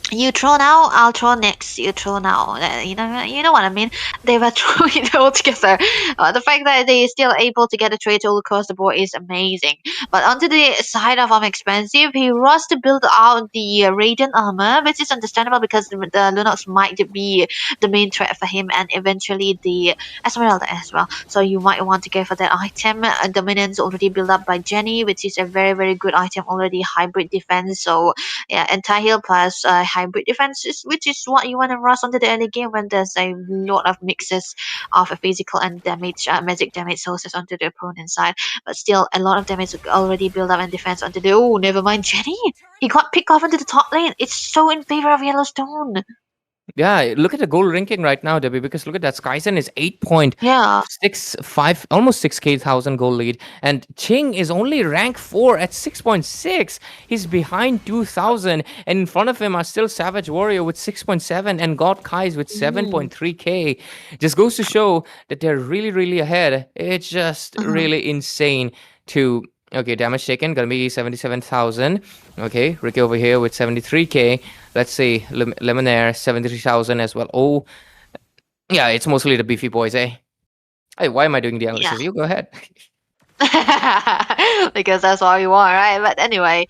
A: you throw now, I'll throw next. You throw now. You know what I mean? They were throwing it all together. The fact that they are still able to get a trade all across the board is amazing. But onto the side of Expensive, he rushed to build out the Radiant armor, which is understandable because the Lunox might be the main threat for him, and eventually the Esmeralda as well. So you might want to go for that item. Dominance already built up by Jenny, which is a very, very good item already. Hybrid defense. So yeah, anti-heal plus hybrid defenses, which is what you want to rush onto the early game when there's a lot of mixes of physical and damage, magic damage sources onto the opponent's side. But still, a lot of damage already built up in defense onto the. Oh, never mind, Jenny. He got picked off into the top lane. It's so in favor of Yellowstone.
C: Yeah, look at the goal ranking right now, Debbie, because look at that. Skyzen is 8.65, almost 6,000 goal lead. And Ching is only rank 4 at 6.6. He's behind 2,000. And in front of him are still Savage Warrior with 6.7 and God Kais with 7.3k. Just goes to show that they're really, really ahead. It's just really insane to... Okay, damage taken, gonna be 77,000. Okay, Ricky over here with 73k. Let's see, Lemonaire, 73,000 as well. Oh, yeah, it's mostly the beefy boys, eh? Hey, why am I doing the analysis?
A: Yeah.
C: You go ahead.
A: Because that's what you want, right? But anyway,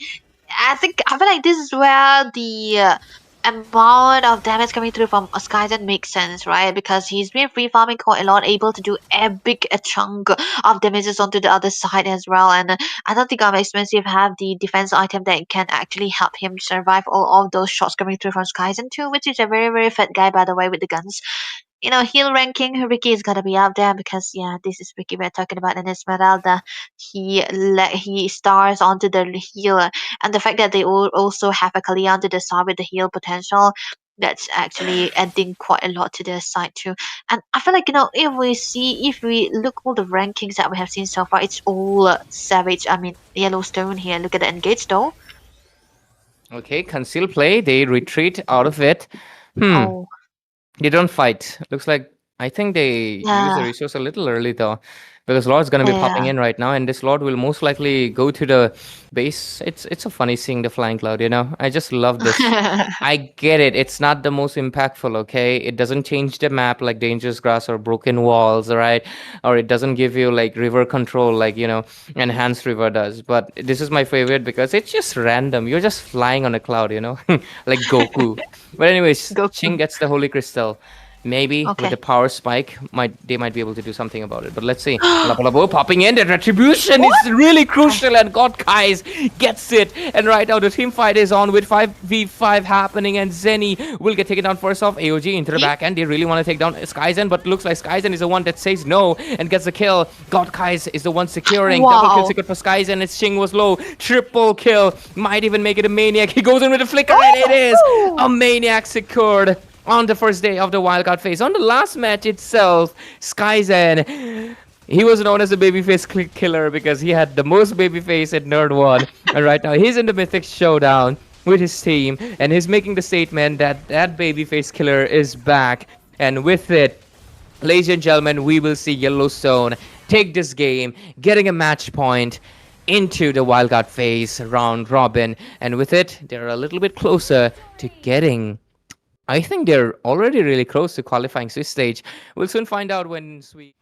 A: I feel like this is where the amount of damage coming through from Skyzen makes sense, right? Because he's been free farming quite a lot, able to do a big chunk of damages onto the other side as well. And I don't think Expensive have the defense item that can actually help him survive all of those shots coming through from Skyzen too, which is a very, very fat guy, by the way, with the guns. Heal ranking, Ricky is gonna be out there because this is Ricky we're talking about, and Esmeralda, he stars onto the healer, and the fact that they also have a Kali onto the side with the heal potential, that's actually adding quite a lot to their side too. And I feel like if we look all the rankings that we have seen so far, it's all Savage. I mean Yellowstone here. Look at the engage though.
C: Okay, conceal play. They retreat out of it.
A: Oh.
C: They don't fight. Looks like I think they use the resource a little early though, because Lord's gonna be popping in right now, and this Lord will most likely go to the base. It's a funny seeing the flying cloud, I just love this. I get it. It's not the most impactful, okay? It doesn't change the map like Dangerous Grass or Broken Walls, right? Or it doesn't give you like river control like Enhanced River does. But this is my favorite because it's just random. You're just flying on a cloud, like Goku. But anyways, Ching gets the Holy Crystal. Maybe with the power spike, they might be able to do something about it. But let's see. Lapalabo popping in. The retribution is really crucial, and God Kais gets it. And right now the team fight is on with 5v5 happening, and Zenny will get taken down first off. AOG into the back end. They really want to take down Skyzen, but looks like Skyzen is the one that says no and gets the kill. God Kais is the one securing. Double kill secured for Skyzen. Its Ching was low. Triple kill. Might even make it a Maniac. He goes in with a flicker, and it is a Maniac secured. On the first day of the Wildcard phase. On the last match itself, Skyzen, he was known as the babyface killer because he had the most babyface at Nerd 1. And right now, he's in the Mythic Showdown with his team. And he's making the statement that that babyface killer is back. And with it, ladies and gentlemen, we will see Yellowstone take this game, getting a match point. into the wildcard phase round robin, and with it, they're a little bit closer to getting. I think they're already really close to qualifying Swiss stage. We'll soon find out when we.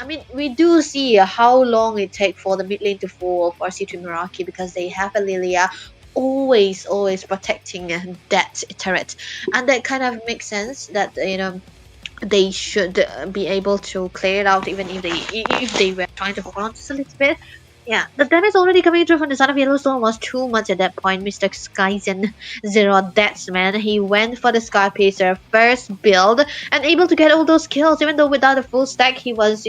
A: I mean, we do see how long it takes for the mid lane to fall for C2 Meraki because they have a Lilia always protecting that turret, and that kind of makes sense that they should be able to clear it out even if they were trying to hold on just a little bit. Yeah, the damage already coming through from the Son of Yellowstone was too much at that point. Mr. Skyzen Zero Deathsman, he went for the Sky Pacer first build and able to get all those kills. Even though without a full stack, he was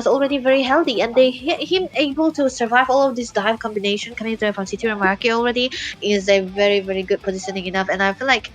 A: already very healthy, and him able to survive all of this dive combination coming through from C2 and Marky already is a very good positioning enough. And I feel like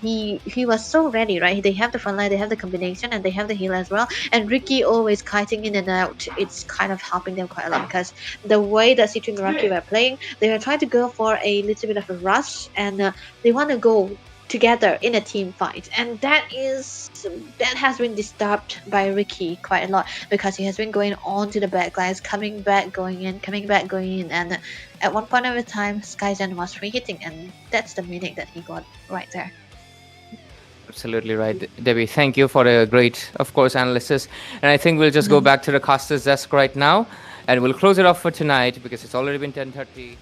A: he was so ready, right? They have the front line, they have the combination, and they have the heal as well. And Ricky always kiting in and out. It's kind of helping them quite a lot because the way that C2 Meraki were playing, they were trying to go for a little bit of a rush, and they want to go together in a team fight, and that has been disturbed by Ricky quite a lot because he has been going on to the backlines, coming back, going in, and at one point of the time, Skyzen was free hitting, and that's the minute that he got right there.
C: Absolutely right, Debbie. Thank you for a great, of course, analysis. And I think we'll just go back to the caster's desk right now, and we'll close it off for tonight because it's already been 10:30.